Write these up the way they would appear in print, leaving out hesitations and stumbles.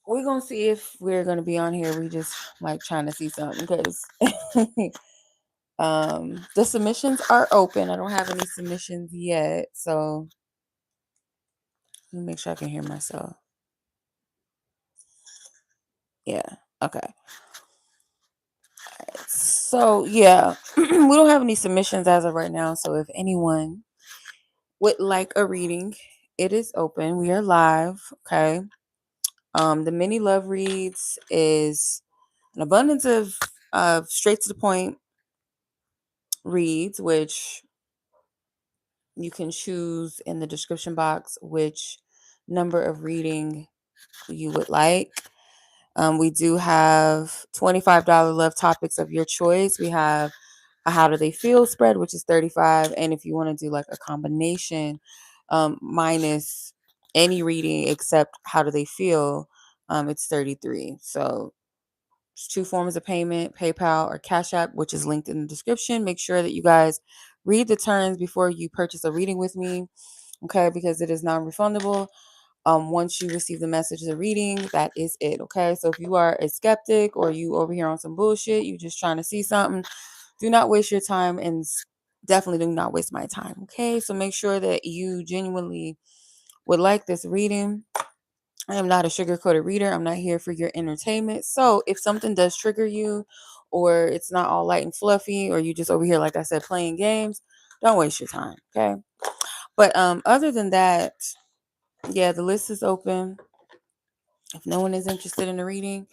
we're gonna see if we're gonna be on here. We just like trying to see something because the submissions are open. I don't have any submissions yet, so let me make sure I can hear myself. Yeah. Okay. So yeah, we don't have any submissions as of right now. So if anyone would like a reading, it is open. We are live. Okay. The mini love reads is an abundance of straight to the point reads, which you can choose in the description box which number of reading you would like. We do have $25 love topics of your choice. We have a how do they feel spread, which is $35. And if you want to do like a combination, minus any reading except how do they feel, it's $33. So it's 2 forms of payment, PayPal or Cash App, which is linked in the description. Make sure that you guys read the terms before you purchase a reading with me, okay? Because it is non-refundable. Once you receive the message of the reading, that is it, okay? So if you are a skeptic or you over here on some bullshit, you just trying to see something, do not waste your time and definitely do not waste my time, okay? So make sure that you genuinely would like this reading. I am not a sugar-coated reader. I'm not here for your entertainment. So if something does trigger you or it's not all light and fluffy or you just over here, like I said, playing games, don't waste your time, okay? But other than that, yeah, the list is open. If no one is interested in the reading,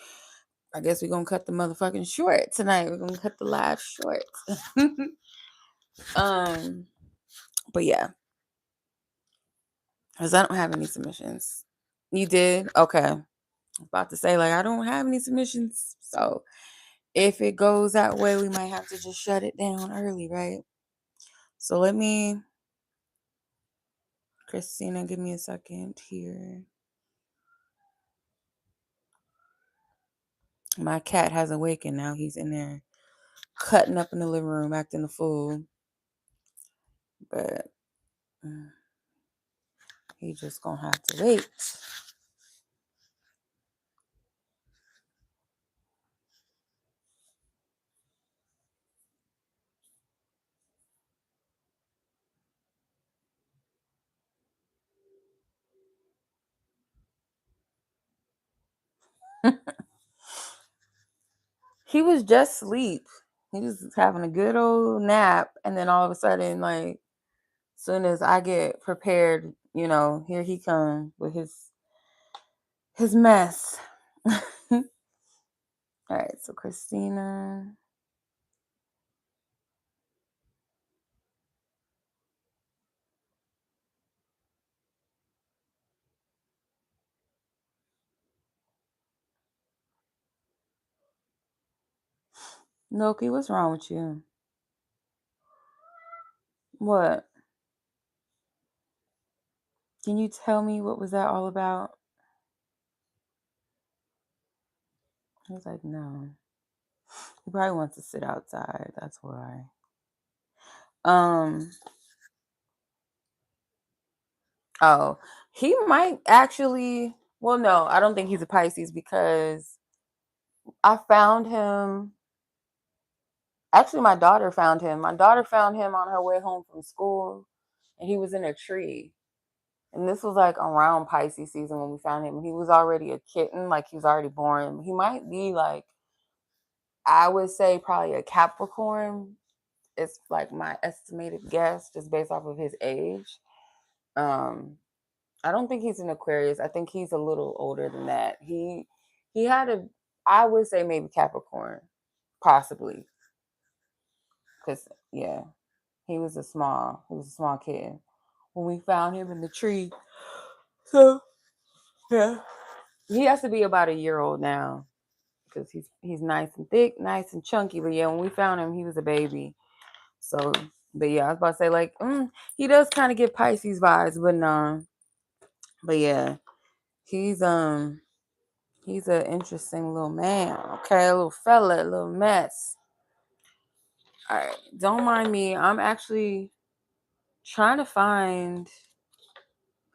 I guess we're going to cut the motherfucking short tonight. We're going to cut the live short. um, but yeah, because I don't have any submissions. You did? Okay. I was about to say, like, I don't have any submissions. So if it goes that way, we might have to just shut it down early, right? So let me, Christina, give me a second here. My cat has awakened now. He's in there cutting up in the living room, acting a fool. But he just gonna have to wait. He was just asleep. He was having a good old nap, and then all of a sudden, like, soon as I get prepared, here he comes with his mess. All right, so Christina. Noki, what's wrong with you? What? Can you tell me what was that all about? He was like, no. He probably wants to sit outside. That's why. Um. Oh, he might actually. Well, no, I don't think he's a Pisces because I found him. Actually, my daughter found him. My daughter found him on her way home from school, and he was in a tree. And this was like around Pisces season when we found him. He was already a kitten, like he was already born. He might be like, I would say probably a Capricorn. It's like my estimated guess, just based off of his age. Um, I don't think he's an Aquarius. I think he's a little older than that. He had a, I would say maybe Capricorn, possibly, because yeah, he was a small kid when we found him in the tree. So yeah, he has to be about a year old now because he's nice and thick, nice and chunky. But yeah, when we found him, he was a baby. So, but yeah, I was about to say like, he does kind of get Pisces vibes, but no, but yeah, he's he's an interesting little man. Okay, a little fella, a little mess. All right, don't mind me. I'm actually trying to find.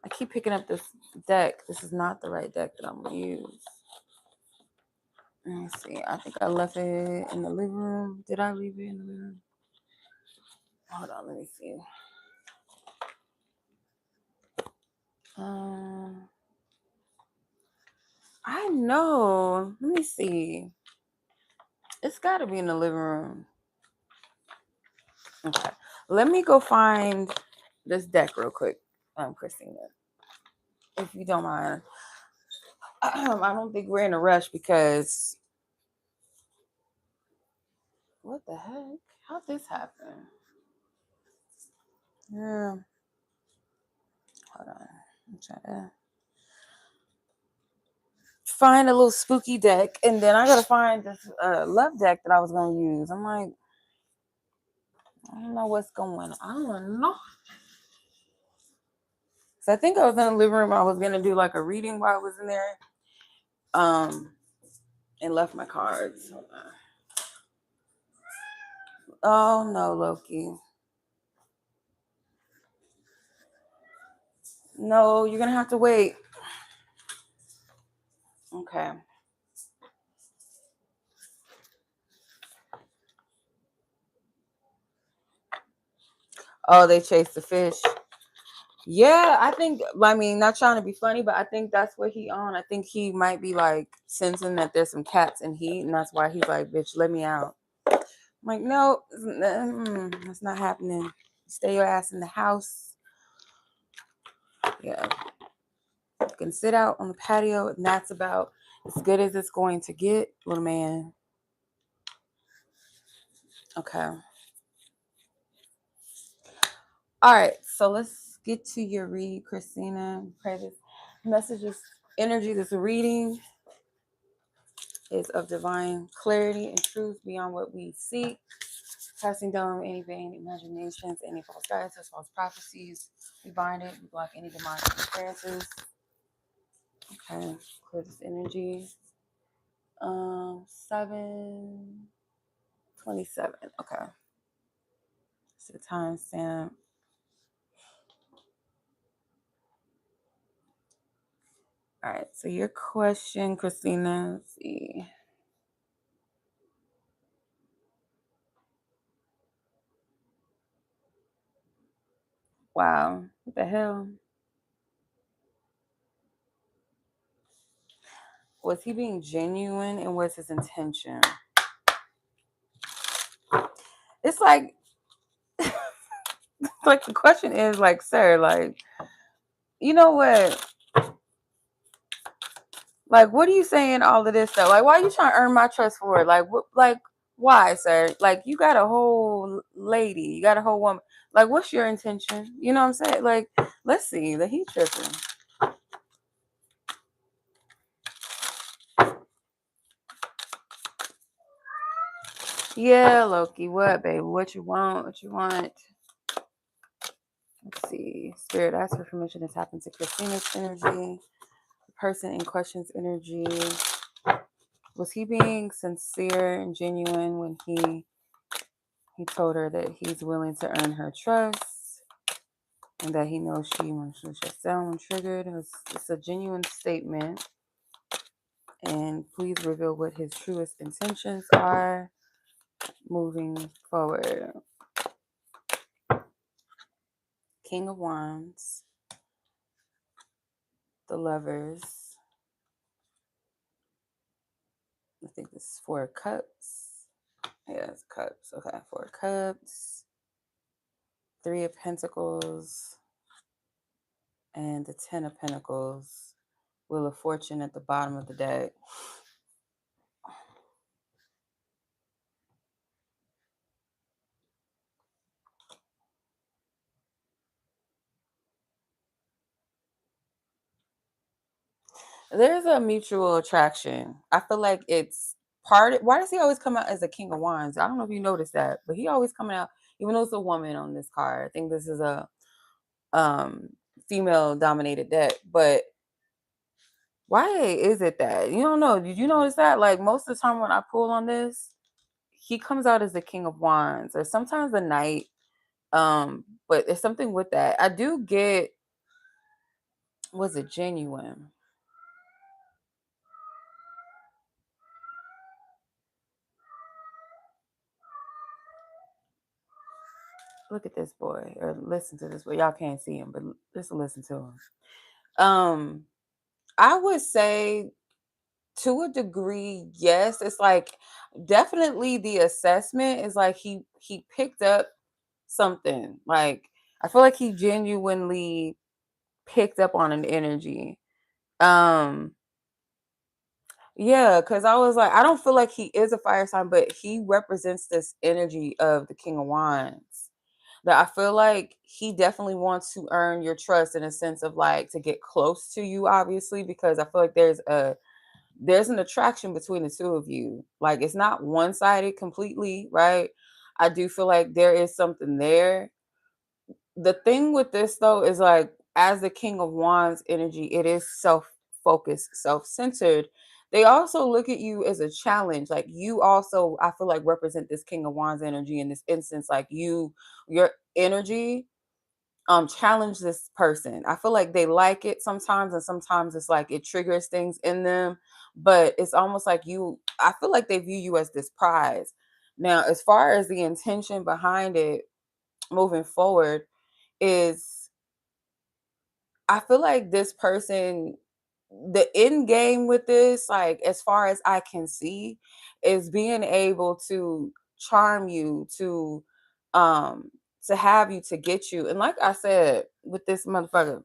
I keep picking up this deck. This is not the right deck that I'm gonna use. Let me see. I think I left it in the living room. Did I leave it in the living room? Hold on, let me see. I know. Let me see. It's got to be in the living room. Okay. Let me go find this deck real quick, Christina, if you don't mind. I don't think we're in a rush because what the heck? How'd this happen? Yeah. Hold on. I'm trying to find a little spooky deck, and then I gotta find this love deck that I was gonna use. I'm like, I don't know what's going on. I don't know. So I think I was in the living room. I was gonna do like a reading while I was in there. And left my cards. Oh no, Loki. No, you're gonna have to wait. Okay. Oh, they chased the fish. Yeah, I think, not trying to be funny, but I think that's what he on. I think he might be like sensing that there's some cats in heat, and that's why he's like, bitch, let me out. I'm like, no, that's not happening. Stay your ass in the house. Yeah. You can sit out on the patio, and that's about as good as it's going to get, little man. Okay. All right, so let's get to your read, Christina. Pray this messages, energy, this reading is of divine clarity and truth beyond what we seek, casting down any vain imaginations, any false guidance, false prophecies. We bind it, we block any demonic interferences. Okay, clear this energy. 7:27. Okay. It's the timestamp. All right, so your question, Christina, let's see. Wow, what the hell? Was he being genuine, and what's his intention? It's like the question is like, sir, like, you know what? Like, what are you saying all of this stuff? Like, why are you trying to earn my trust for it? Like, what, like, why, sir? Like, you got a whole lady, you got a whole woman. Like, what's your intention? You know what I'm saying? Like, let's see, the heat tripping. Yeah, Loki, what, baby? What you want? What you want? Let's see. Spirit, ask for permission to tap into Christina's energy. The person in question's energy. Was he being sincere and genuine when he told her that he's willing to earn her trust and that he knows she emotionally shuts down when triggered? It's a genuine statement. And please reveal what his truest intentions are moving forward. King of Wands, the Lovers. I think this is 4 Cups. Yeah, it's Cups. Okay, 4 Cups, 3 of Pentacles, and the 10 of Pentacles. Wheel of Fortune at the bottom of the deck. There's a mutual attraction. I feel like it's why does he always come out as a King of Wands? I don't know if you noticed that, but he always coming out, even though it's a woman on this card. I think this is a female dominated deck, but why is it that? You don't know. Did you notice that? Like most of the time when I pull on this, he comes out as the King of Wands, or sometimes the Knight. But there's something with that. I do get, was it genuine? Look at this boy, or listen to this boy. Y'all can't see him, but just listen to him. I would say to a degree, yes. It's like definitely the assessment is like he picked up something. Like I feel like he genuinely picked up on an energy. Um yeah, because I was like, I don't feel like he is a fire sign, but he represents this energy of the King of Wands. That I feel like he definitely wants to earn your trust in a sense of like to get close to you, obviously, because I feel like there's an attraction between the two of you. Like it's not one-sided completely, right? I do feel like there is something there. The thing with this though is like as the King of Wands energy, it is self-focused, self-centered. They also look at you as a challenge. Like you also, I feel like represent this King of Wands energy in this instance. Like your energy challenge this person. I feel like they like it sometimes, and sometimes it's like it triggers things in them, but it's almost like I feel like they view you as this prize. Now, as far as the intention behind it moving forward is I feel like this person, the end game with this, like as far as I can see, is being able to charm you, um to have you, to get you. And like I said, with this motherfucker,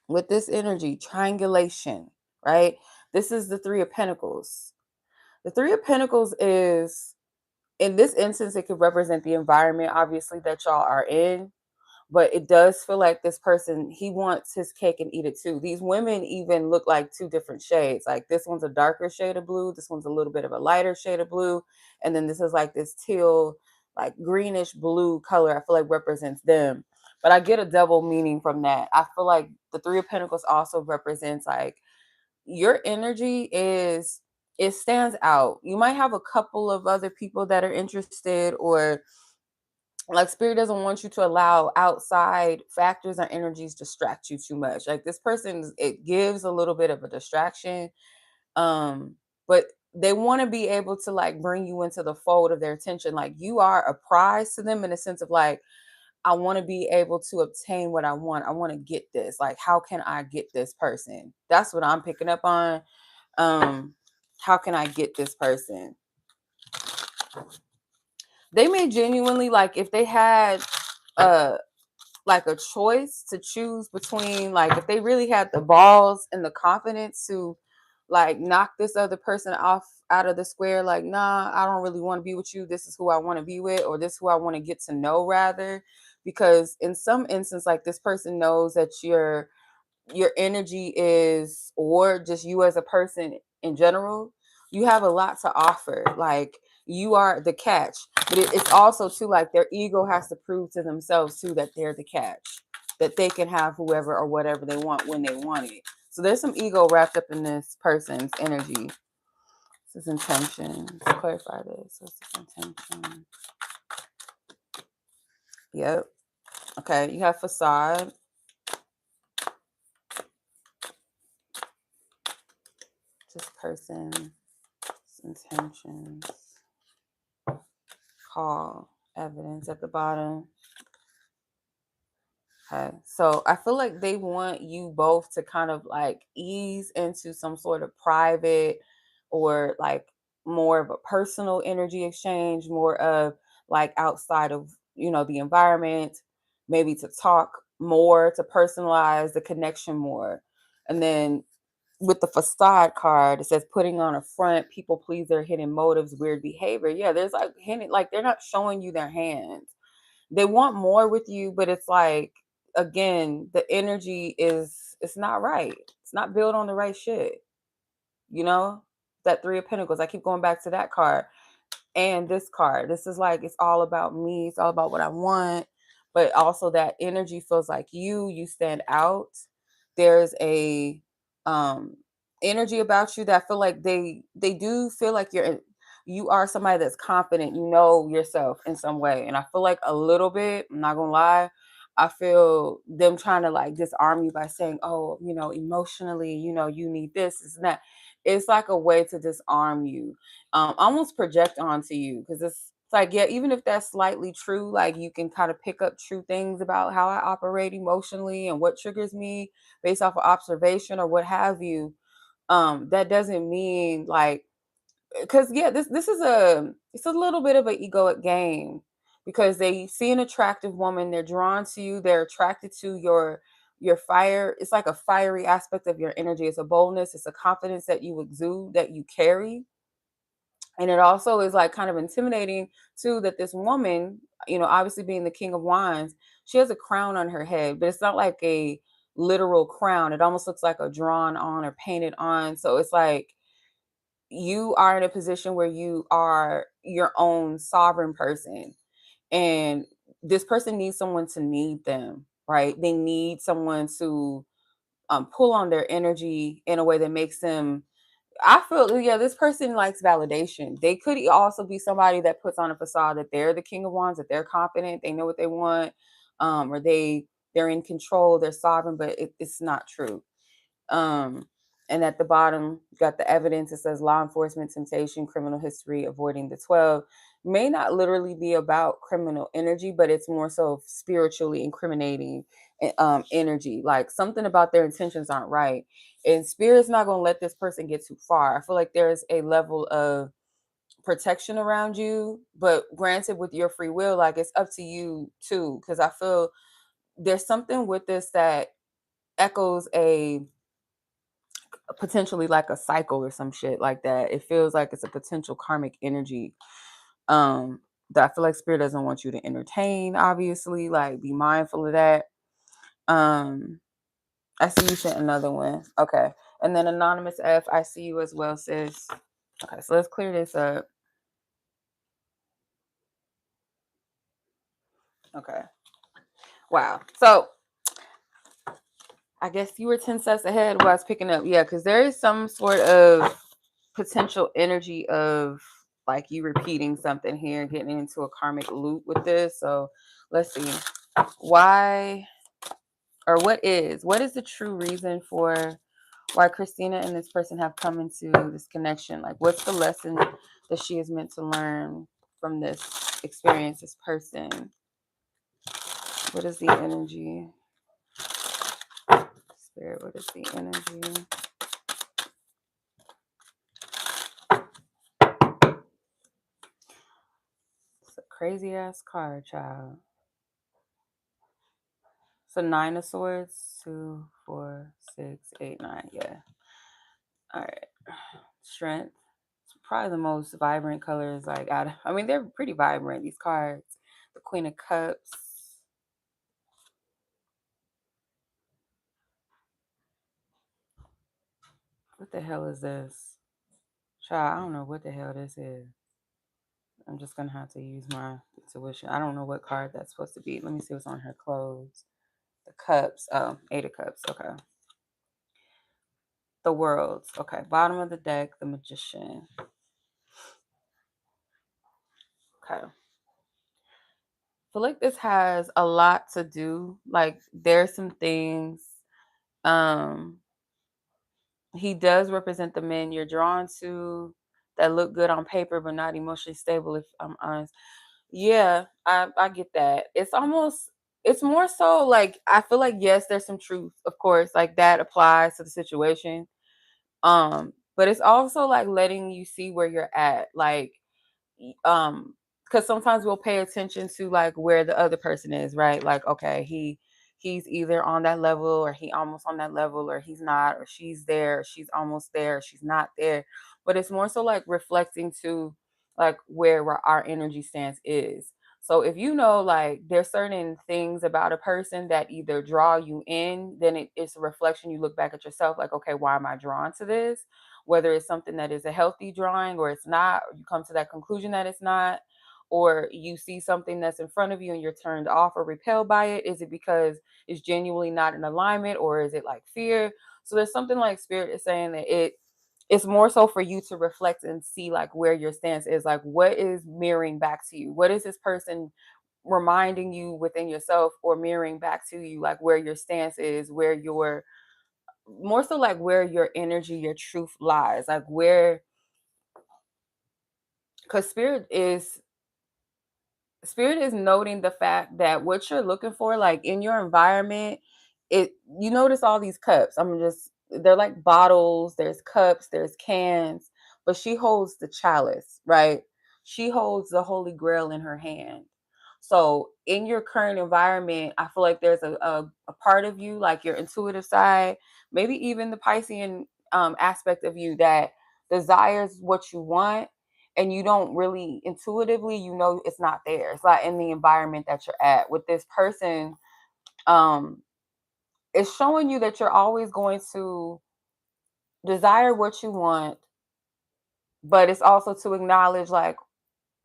with this energy, triangulation, right? This is the Three of Pentacles. The Three of Pentacles is, in this instance, it could represent the environment, obviously, that y'all are in. But it does feel like this person, he wants his cake and eat it too. These women even look like two different shades. Like this one's a darker shade of blue. This one's a little bit of a lighter shade of blue. And then this is like this teal, like greenish blue color, I feel like represents them. But I get a double meaning from that. I feel like the Three of Pentacles also represents like your energy is, it stands out. You might have a couple of other people that are interested, or like spirit doesn't want you to allow outside factors or energies distract you too much. Like this person, it gives a little bit of a distraction, but they want to be able to like bring you into the fold of their attention. Like you are a prize to them in the sense of like, I want to be able to obtain what I want. I want to get this. Like how can I get this person? That's what I'm picking up on. How can I get this person? They may genuinely, like if they had like a choice to choose between, like if they really had the balls and the confidence to like knock this other person off out of the square, like nah, I don't really want to be with you, this is who I want to be with, or this is who I want to get to know, rather. Because in some instance, like this person knows that your energy is, or just you as a person in general, you have a lot to offer. Like you are the catch, but it's also too like their ego has to prove to themselves too that they're the catch, that they can have whoever or whatever they want when they want it. So there's some ego wrapped up in this person's energy. This is intention. Let's clarify this. What's this intention? Yep. Okay, you have facade. This person's intentions. Call evidence at the bottom. Okay, so I feel like they want you both to kind of like ease into some sort of private, or like more of a personal energy exchange, more of like outside of, the environment, maybe to talk more, to personalize the connection more. And then with the facade card, it says putting on a front, people pleaser, hidden motives, weird behavior. Yeah, there's like hidden, like they're not showing you their hands. They want more with you, but it's like, again, the energy is, it's not right. It's not built on the right shit. You know, that Three of Pentacles. I keep going back to that card and this card. This is like, it's all about me. It's all about what I want. But also that energy feels like you stand out. There's a um energy about you that I feel like they do feel like you are somebody that's confident, you know yourself in some way. And I feel like a little bit, I'm not gonna lie, I feel them trying to like disarm you by saying, oh, emotionally, you need this and that. It's like a way to disarm you, almost project onto you, because it's like, yeah, even if that's slightly true, like you can kind of pick up true things about how I operate emotionally and what triggers me based off of observation or what have you. That doesn't mean like, because yeah, this is it's a little bit of an egoic game, because they see an attractive woman, they're drawn to you, they're attracted to your fire. It's like a fiery aspect of your energy. It's a boldness, it's a confidence that you exude, that you carry. And it also is like kind of intimidating too, that this woman, obviously being the king of wands, she has a crown on her head, but it's not like a literal crown. It almost looks like a drawn on or painted on. So it's like you are in a position where you are your own sovereign person, and this person needs someone to need them, right? They need someone to pull on their energy in a way that makes them, I feel, yeah, this person likes validation. They could also be somebody that puts on a facade that they're the king of wands, that they're confident, they know what they want, or they're in control, they're sovereign, but it's not true. um and at the bottom, you got the evidence. It says law enforcement, temptation, criminal history, avoiding the 12. May not literally be about criminal energy, but it's more so spiritually incriminating energy. Like something about their intentions aren't right. And spirit's not going to let this person get too far. I feel like there's a level of protection around you, but granted, with your free will, like it's up to you too. Because I feel there's something with this that echoes a potentially like a cycle or some shit like that. It feels like it's a potential karmic energy um that I feel like spirit doesn't want you to entertain, obviously. Like be mindful of that. um I see you sent another one. Okay. And then anonymous F, I see you as well, sis. Okay, so let's clear this up. Okay. Wow. So I guess you were 10 steps ahead while I was picking up. Yeah, because there is some sort of potential energy of like you repeating something here, getting into a karmic loop with this. So let's see. Why, or what is the true reason for why Christina and this person have come into this connection? Like, what's the lesson that she is meant to learn from this experience, this person? What is the energy? Spirit, what is the energy? It's a crazy ass card, child. So 9 of swords, 2, 4, 6, 8, 9. Yeah. All right. Strength. It's probably the most vibrant colors. Like, I mean, they're pretty vibrant, these cards. The Queen of Cups. What the hell is this? Child, I don't know what the hell this is. I'm just going to have to use my intuition. I don't know what card that's supposed to be. Let me see what's on her clothes. The Cups. Oh, 8 of Cups. Okay. The Worlds. Okay. Bottom of the deck, the Magician. Okay. Feel like this has a lot to do. Like there's some things. Um, he does represent the men you're drawn to that look good on paper but not emotionally stable, if I'm honest. Yeah, I get that. It's more so like I feel like yes, there's some truth, of course, like that applies to the situation. But it's also like letting you see where you're at. Like because sometimes we'll pay attention to like where the other person is, right? Like okay, he's either on that level or he almost on that level, or he's not, or she's there, or she's almost there, or she's not there. But it's more so like reflecting to like where our energy stance is. So if you know like there's certain things about a person that either draw you in, then it's a reflection. You look back at yourself like, okay, why am I drawn to this? Whether it's something that is a healthy drawing or it's not, or you come to that conclusion that it's not, or you see something that's in front of you and you're turned off or repelled by it. Is it because it's genuinely not in alignment, or is it like fear? So there's something like spirit is saying that it's more so for you to reflect and see like where your stance is, like what is mirroring back to you, what is this person reminding you within yourself or mirroring back to you, like where your stance is, where your more so like where your energy, your truth lies, like where, because spirit is Spirit is noting the fact that what you're looking for, like in your environment, it you notice all these cups. They're like bottles, there's cups, there's cans, but she holds the chalice, right? She holds the Holy Grail in her hand. So in your current environment, I feel like there's a part of you, like your intuitive side, maybe even the Piscean aspect of you that desires what you want, and you don't really intuitively, it's not there. It's not in the environment that you're at. With this person, um it's showing you that you're always going to desire what you want, but it's also to acknowledge, like,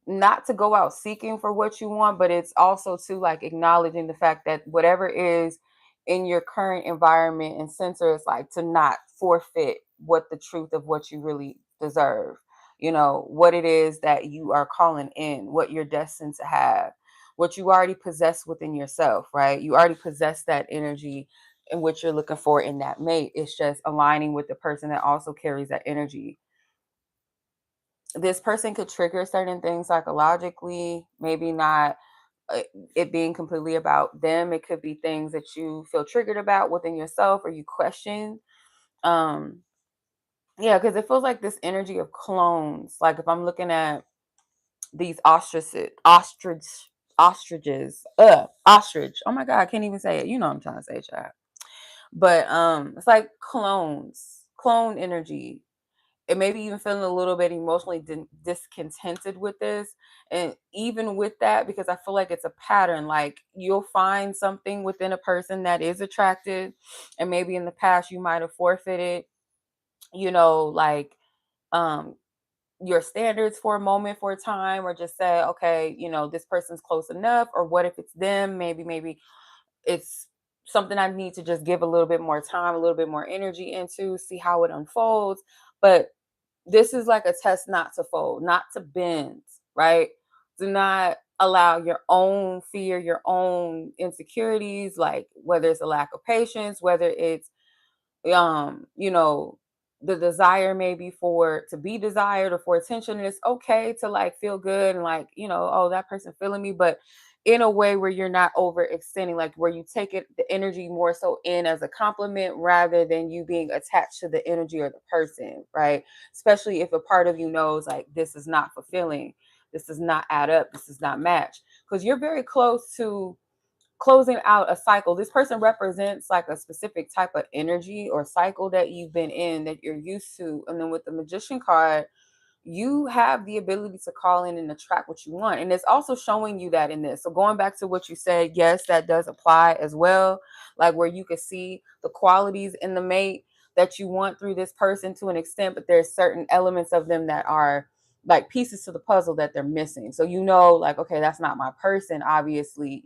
not to go out seeking for what you want, but it's also to like acknowledging the fact that whatever is in your current environment and center is like to not forfeit what the truth of what you really deserve. What it is that you are calling in, what you're destined to have, what you already possess within yourself, right? You already possess that energy and what you're looking for in that mate. It's just aligning with the person that also carries that energy. This person could trigger certain things psychologically, maybe not uh, it being completely about them. It could be things that you feel triggered about within yourself or you question. Um, yeah, because it feels like this energy of clones. Like if I'm looking at these ostriches, ostrich. Oh my God, I can't even say it. You know what I'm trying to say, child. But it's like clone energy. It maybe even feeling a little bit emotionally discontented with this. And even with that, because I feel like it's a pattern, like you'll find something within a person that is attractive, and maybe in the past you might have forfeited, like um your standards for a moment, for a time, or just say, okay, this person's close enough. Or what if it's them? Maybe it's something I need to just give a little bit more time, a little bit more energy into, see how it unfolds. But this is like a test not to fold, not to bend, right? Do not allow your own fear, your own insecurities, like whether it's a lack of patience, whether it's um you know the desire maybe for to be desired or for attention. And it's okay to like feel good and like, oh, that person feeling me, but in a way where you're not overextending, like where you take it the energy more so in as a compliment rather than you being attached to the energy or the person, right? Especially if a part of you knows like this is not fulfilling, this does not add up, this does not match, because you're very close to closing out a cycle. This person represents like a specific type of energy or cycle that you've been in that you're used to. And then with the Magician card, you have the ability to call in and attract what you want. And it's also showing you that in this. So going back to what you said, yes, that does apply as well. Like where you can see the qualities in the mate that you want through this person to an extent, but there's certain elements of them that are like pieces to the puzzle that they're missing. So like, okay, that's not my person, obviously,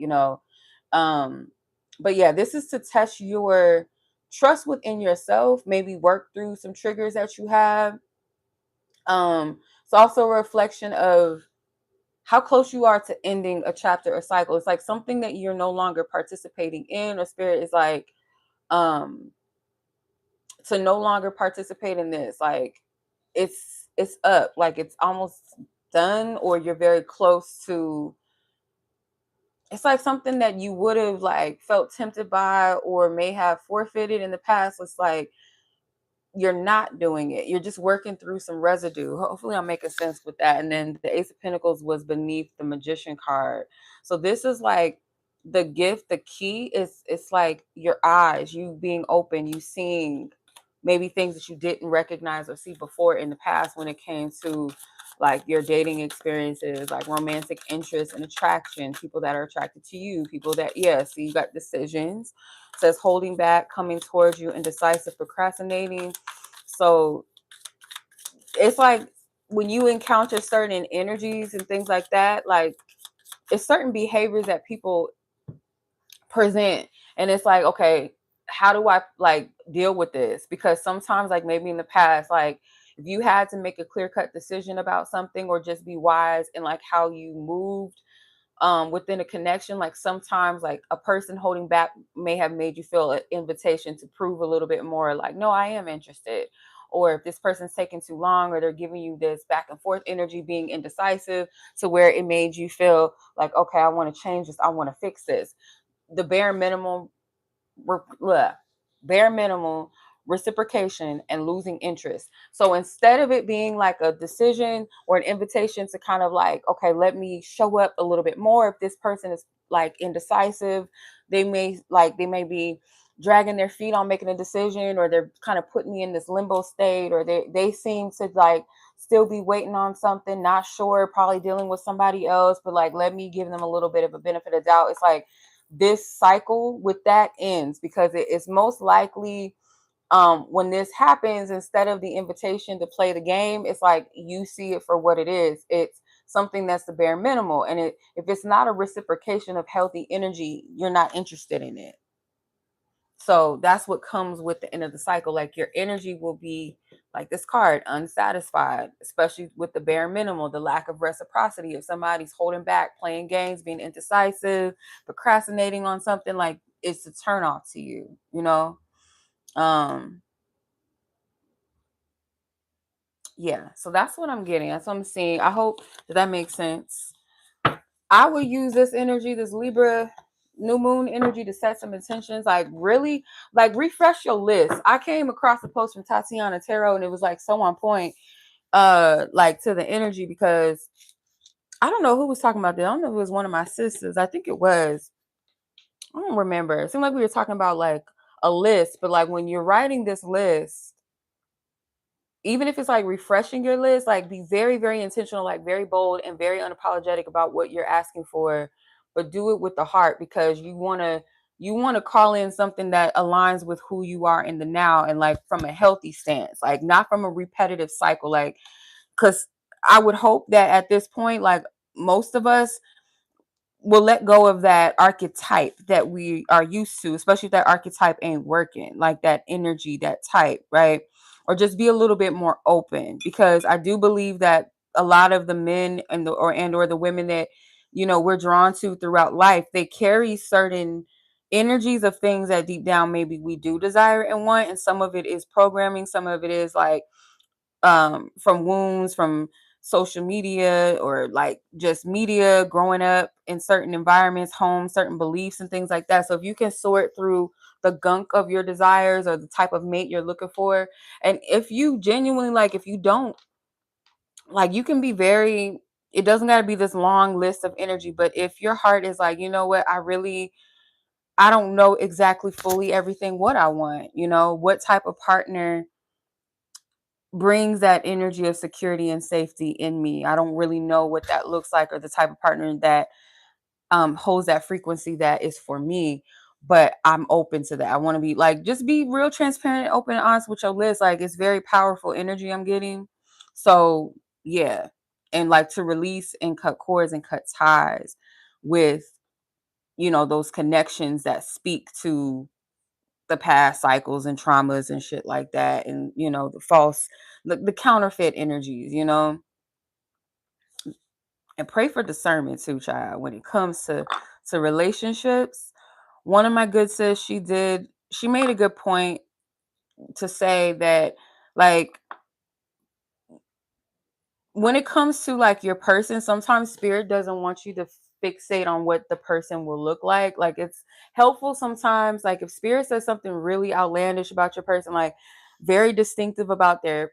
um, but yeah, this is to test your trust within yourself, maybe work through some triggers that you have. It's also a reflection of how close you are to ending a chapter or cycle. It's like something that you're no longer participating in, or spirit is like, um, to no longer participate in this. Like it's up, like it's almost done, or you're very close to. It's like something that you would have like felt tempted by or may have forfeited in the past. It's like you're not doing it. You're just working through some residue. Hopefully I'm making sense with that. And then the Ace of Pentacles was beneath the Magician card. So this is like the gift, the key is it's like your eyes, you being open, you seeing maybe things that you didn't recognize or see before in the past when it came to like your dating experiences, like romantic interest and attraction, people that are attracted to you, people that, yeah, so you got decisions. It says holding back, coming towards you, indecisive, procrastinating. So it's like when you encounter certain energies and things like that, like it's certain behaviors that people present, and it's like, okay, how do I like deal with this? Because sometimes like maybe in the past, like if you had to make a clear cut decision about something or just be wise in like how you moved within a connection, like sometimes like a person holding back may have made you feel an invitation to prove a little bit more like, no, I am interested, or if this person's taking too long, or they're giving you this back and forth energy, being indecisive to where it made you feel like, okay, I want to change this, I want to fix this. The bare minimum reciprocation and losing interest. So instead of it being like a decision or an invitation to kind of like, okay, let me show up a little bit more. If this person is like indecisive, they may be dragging their feet on making a decision, or they're kind of putting me in this limbo state, or they seem to like still be waiting on something, not sure, probably dealing with somebody else, but like, let me give them a little bit of a benefit of doubt. It's like this cycle with that ends, because it's most likely, when this happens, instead of the invitation to play the game, it's like you see it for what it is. It's something that's the bare minimal, and if it's not a reciprocation of healthy energy, you're not interested in it. So that's what comes with the end of the cycle. Like, your energy will be like this card, unsatisfied, especially with the bare minimal, the lack of reciprocity. If somebody's holding back, playing games, being indecisive, procrastinating on something, like, it's a turn off to you, you know? Um, yeah, so that's what I'm getting. That's what I'm seeing. I hope that makes sense. I would use this energy, this Libra new moon energy, to set some intentions. Like, really, like, refresh your list. I came across a post from Tatiana Tarot, and it was like so on point, like, to the energy, because I don't know who was talking about that. I don't know if it was one of my sisters. I think it was. I don't remember. It seemed like we were talking about like a list, but like, when you're writing this list, even if it's like refreshing your list, like, be very, very intentional, like very bold and very unapologetic about what you're asking for, but do it with the heart, because you want to call in something that aligns with who you are in the now, and like from a healthy stance, like not from a repetitive cycle. Like, because I would hope that at this point, like, most of us will let go of that archetype that we are used to, especially if that archetype ain't working, like that energy, that type, right? Or just be a little bit more open, because I do believe that a lot of the men and or the women that, we're drawn to throughout life, they carry certain energies of things that deep down maybe we do desire and want, and some of it is programming, some of it is like, from wounds, from social media, or like just media, growing up in certain environments, homes, certain beliefs and things like that. So if you can sort through the gunk of your desires, or the type of mate you're looking for, and if you genuinely, like, if you don't, like, you can be very, it doesn't got to be this long list of energy, but if your heart is like, you know what, I don't know exactly fully everything what I want, what type of partner brings that energy of security and safety in me. I don't really know what that looks like, or the type of partner that holds that frequency that is for me. But I'm open to that. I want to be like, just be real transparent, open, and honest with your list. Like, it's very powerful energy I'm getting. So yeah, and like, to release and cut cords and cut ties with, those connections that speak to the past cycles and traumas and shit like that, and the counterfeit energies, and pray for discernment too, child, when it comes to relationships. One of my good sis, she made a good point to say that, like, when it comes to like your person, sometimes spirit doesn't want you to fixate on what the person will look like. Like, it's helpful sometimes, like, if spirit says something really outlandish about your person, like very distinctive about their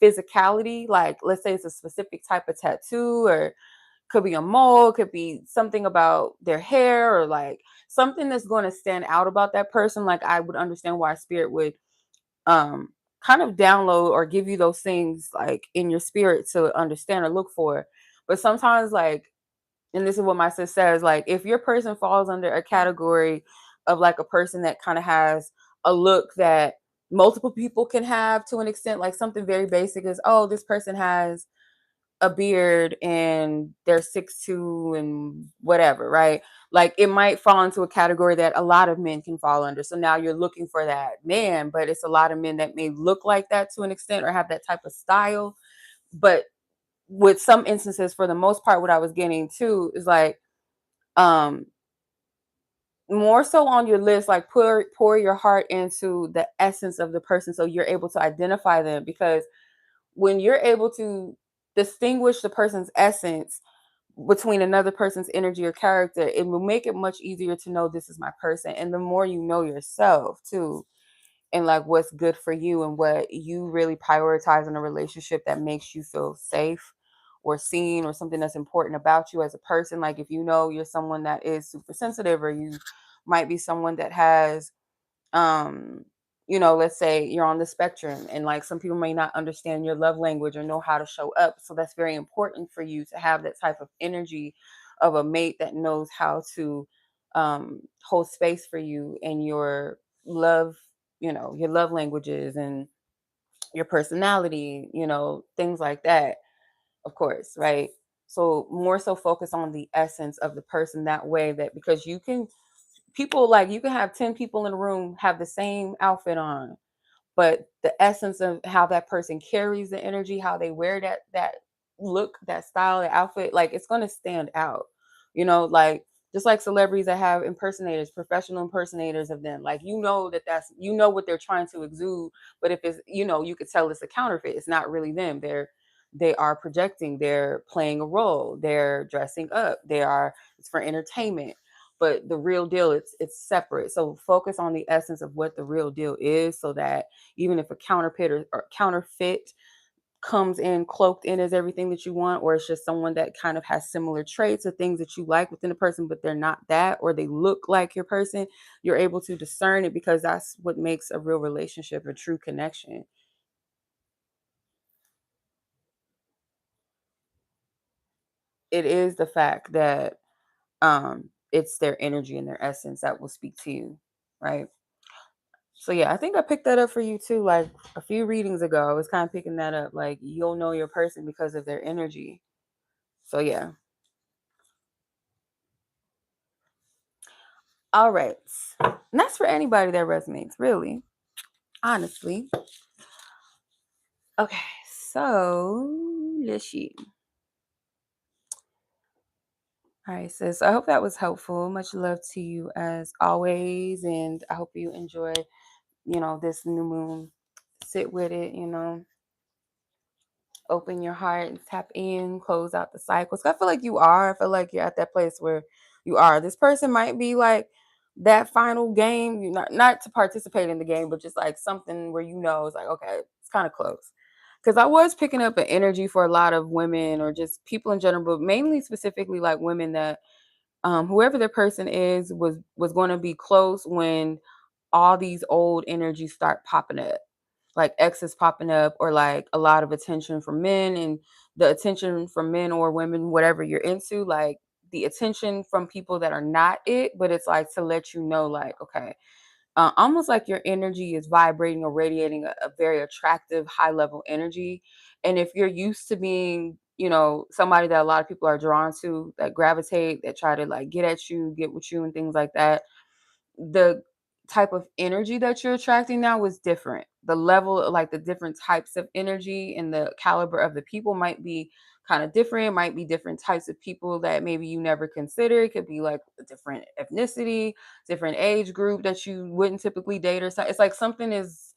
physicality, like, let's say it's a specific type of tattoo, or could be a mole, could be something about their hair, or like something that's going to stand out about that person. Like, I would understand why spirit would um kind of download or give you those things, like, in your spirit, to understand or look for. But sometimes, like, and this is what my sis says, like, if your person falls under a category of like a person that kind of has a look that multiple people can have, to an extent, like something very basic is, oh, this person has a beard and they're 6'2" and whatever, right? Like, it might fall into a category that a lot of men can fall under. So now you're looking for that man, but it's a lot of men that may look like that to an extent, or have that type of style. But with some instances, for the most part, what I was getting to is like, um more so on your list, like pour your heart into the essence of the person so you're able to identify them, because when you're able to distinguish the person's essence between another person's energy or character, it will make it much easier to know this is my person. And the more you know yourself too, and like what's good for you and what you really prioritize in a relationship that makes you feel safe or seen, or something that's important about you as a person. Like if you know you're someone that is super sensitive, or you might be someone that has um let's say you're on the spectrum, and like some people may not understand your love language or know how to show up, so that's very important for you to have that type of energy of a mate that knows how to hold space for you and your love, your love languages and your personality, things like that, of course, right? So more so focus on the essence of the person, that way, that because you can have 10 people in a room have the same outfit on, but the essence of how that person carries the energy, how they wear that look, that style, that outfit, like it's going to stand out. Like just like celebrities that have impersonators, professional impersonators of them, like that's what they're trying to exude. But if it's, you could tell it's a counterfeit. It's not really them. They are projecting, they're playing a role, they're dressing up, it's for entertainment. But the real deal, it's separate. So focus on the essence of what the real deal is, so that even if a counterfeit or counterfeit comes in cloaked in as everything that you want, or it's just someone that kind of has similar traits or things that you like within a person, but they're not that, or they look like your person, you're able to discern it, because that's what makes a real relationship a true connection. It is the fact that it's their energy and their essence that will speak to you, right? So yeah, I think I picked that up for you too. Like a few readings ago, I was kind of picking that up. Like you'll know your person because of their energy. So yeah. All right. And that's for anybody that resonates, really. Honestly. Okay. So let's see. All right, sis. I hope that was helpful. Much love to you as always. And I hope you enjoy, this new moon. Sit with it, open your heart and tap in, close out the cycles. I feel like you are. I feel like you're at that place where you are. This person might be like that final game. You not to participate in the game, but just like something where it's like, okay, it's kind of close. Because I was picking up an energy for a lot of women or just people in general, but mainly specifically like women that whoever the person is was going to be close when all these old energies start popping up, like exes popping up, or like a lot of attention from men, and the attention from men or women, whatever you're into, like the attention from people that are not it, but it's like to let you know, like, okay, almost like your energy is vibrating or radiating a very attractive high level energy. And if you're used to being, somebody that a lot of people are drawn to, that gravitate, that try to like get at you, get with you and things like that, the type of energy that you're attracting now is different. The level, like the different types of energy and the caliber of the people might be kind of different. It might be different types of people that maybe you never considered. It could be like a different ethnicity, different age group that you wouldn't typically date, or something. It's like something is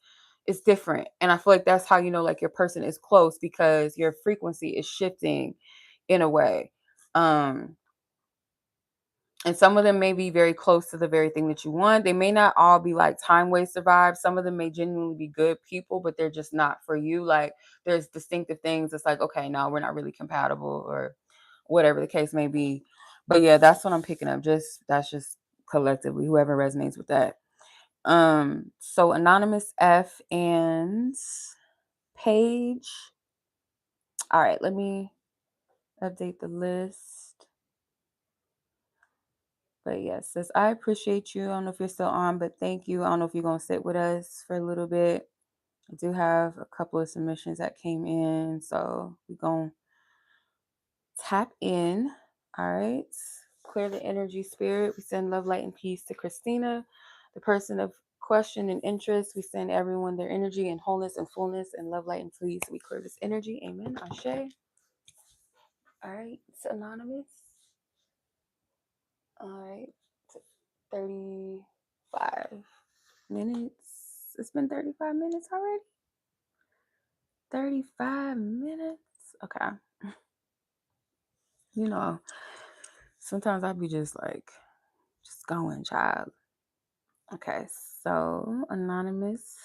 different. And I feel like that's how you know like your person is close, because your frequency is shifting in a way. Um and some of them may be very close to the very thing that you want. They may not all be like time waster vibes. Some of them may genuinely be good people, but they're just not for you. Like there's distinctive things. It's like, okay, no, we're not really compatible, or whatever the case may be. But yeah, that's what I'm picking up. That's just collectively, whoever resonates with that. So Anonymous F and Paige. All right, let me update the list. But yes, sis, I appreciate you. I don't know if you're still on, but thank you. I don't know if you're going to sit with us for a little bit. I do have a couple of submissions that came in, so we're going to tap in. All right. Clear the energy, spirit. We send love, light, and peace to Christina, the person of question and interest. We send everyone their energy and wholeness and fullness and love, light, and peace. We clear this energy. Amen. Ashe. All right. It's anonymous. All right. 35 minutes. It's been 35 minutes already. 35 minutes. Okay. You know, sometimes I'll be just like, just going, child. Okay, so anonymous.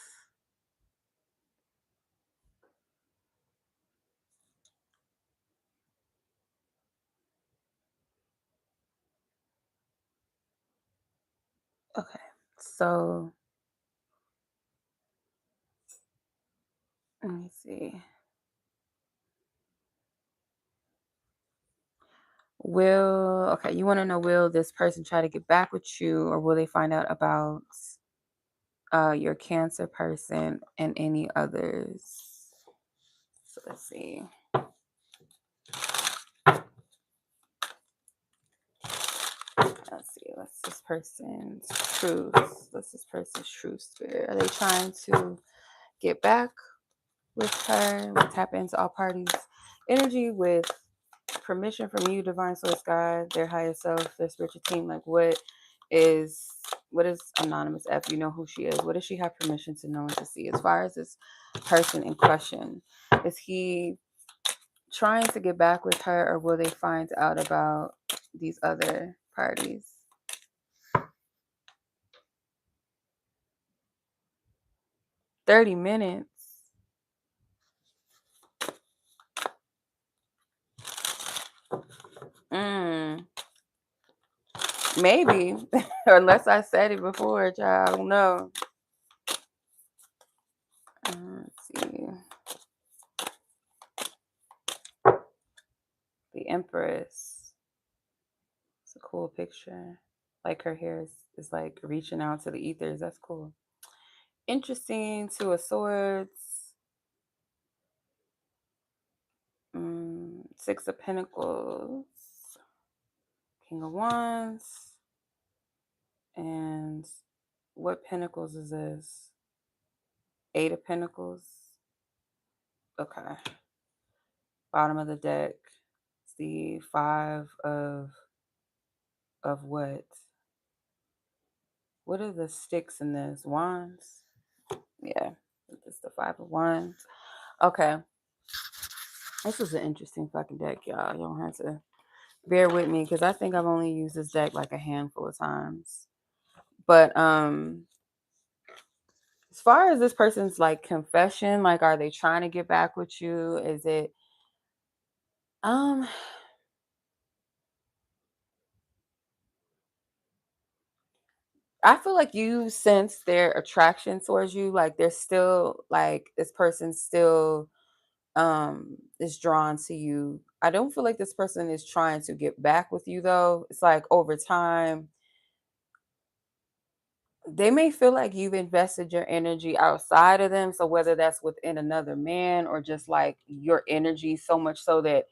Okay, so let me see. You want to know, will this person try to get back with you, or will they find out about your Cancer person and any others? So let's see. Let's see. What's this person's truth? What's this person's truth spirit? Are they trying to get back with her? We'll tap into all parties' energy with permission from you, divine source, God, their higher self, their spiritual team. Like, what is anonymous F? You know who she is. What does she have permission to know and to see? As far as this person in question, is he trying to get back with her, or will they find out about these other parties? 30 minutes. Maybe. Unless I said it before, child. I don't know. Let's see. The Empress. It's a cool picture. Like her hair is like reaching out to the ethers. That's cool. Interesting. Two of Swords. Six of Pentacles. King of Wands. And what Pentacles is this? Eight of Pentacles. Okay. Bottom of the deck. It's the Five of what? What are the sticks in this? Wands? Yeah. It's the Five of Wands. Okay. This is an interesting fucking deck, y'all. You don't have to bear with me because I think I've only used this deck like a handful of times. But as far as this person's like confession, like, are they trying to get back with you? Is it I feel like you sense their attraction towards you. Like, they're still like, this person still is drawn to you. I don't feel like this person is trying to get back with you though. It's like over time they may feel like you've invested your energy outside of them. So whether that's within another man or just like your energy so much so that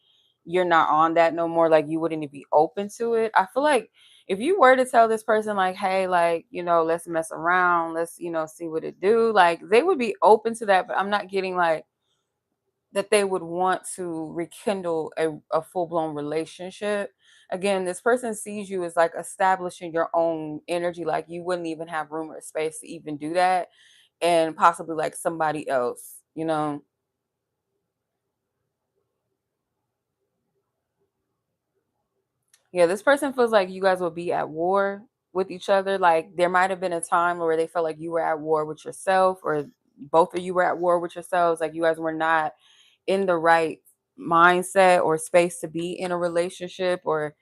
you're not on that no more, like you wouldn't be open to it. I feel like if you were to tell this person like, hey, like, let's mess around, let's, see what it do, like they would be open to that. But I'm not getting like that they would want to rekindle a full-blown relationship. Again, this person sees you as like establishing your own energy, like you wouldn't even have room or space to even do that, and possibly like somebody else. Yeah, this person feels like you guys will be at war with each other. Like there might have been a time where they felt like you were at war with yourself, or both of you were at war with yourselves, like you guys were not in the right mindset or space to be in a relationship, or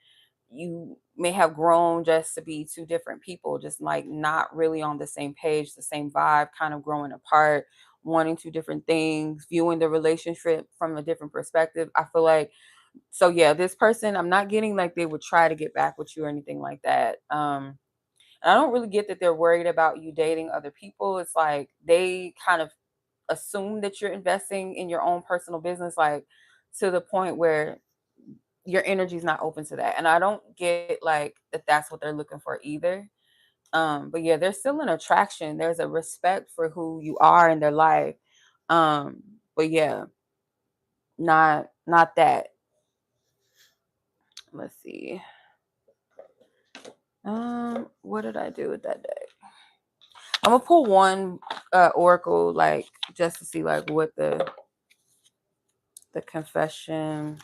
you may have grown just to be two different people, just like not really on the same page, the same vibe, kind of growing apart, wanting two different things, viewing the relationship from a different perspective. I feel like, so yeah, this person, I'm not getting like they would try to get back with you or anything like that. And I don't really get that they're worried about you dating other people. It's like they kind of assume that you're investing in your own personal business, like to the point where your energy is not open to that. And I don't get like that that's what they're looking for either. But yeah, there's still an attraction. There's a respect for who you are in their life. But yeah, not that. Let's see. What did I do with that deck? I'm gonna pull one oracle, like, just to see like what the confession.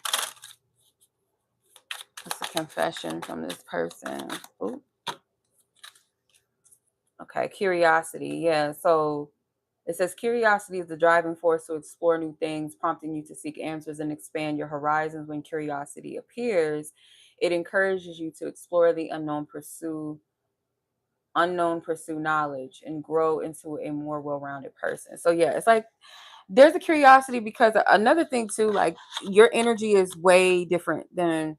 What's the confession from this person? Ooh. Okay, curiosity. Yeah, so it says curiosity is the driving force to explore new things, prompting you to seek answers and expand your horizons. When curiosity appears, it encourages you to explore the pursue knowledge, and grow into a more well-rounded person. So yeah, it's like there's a curiosity, because another thing too, like, your energy is way different than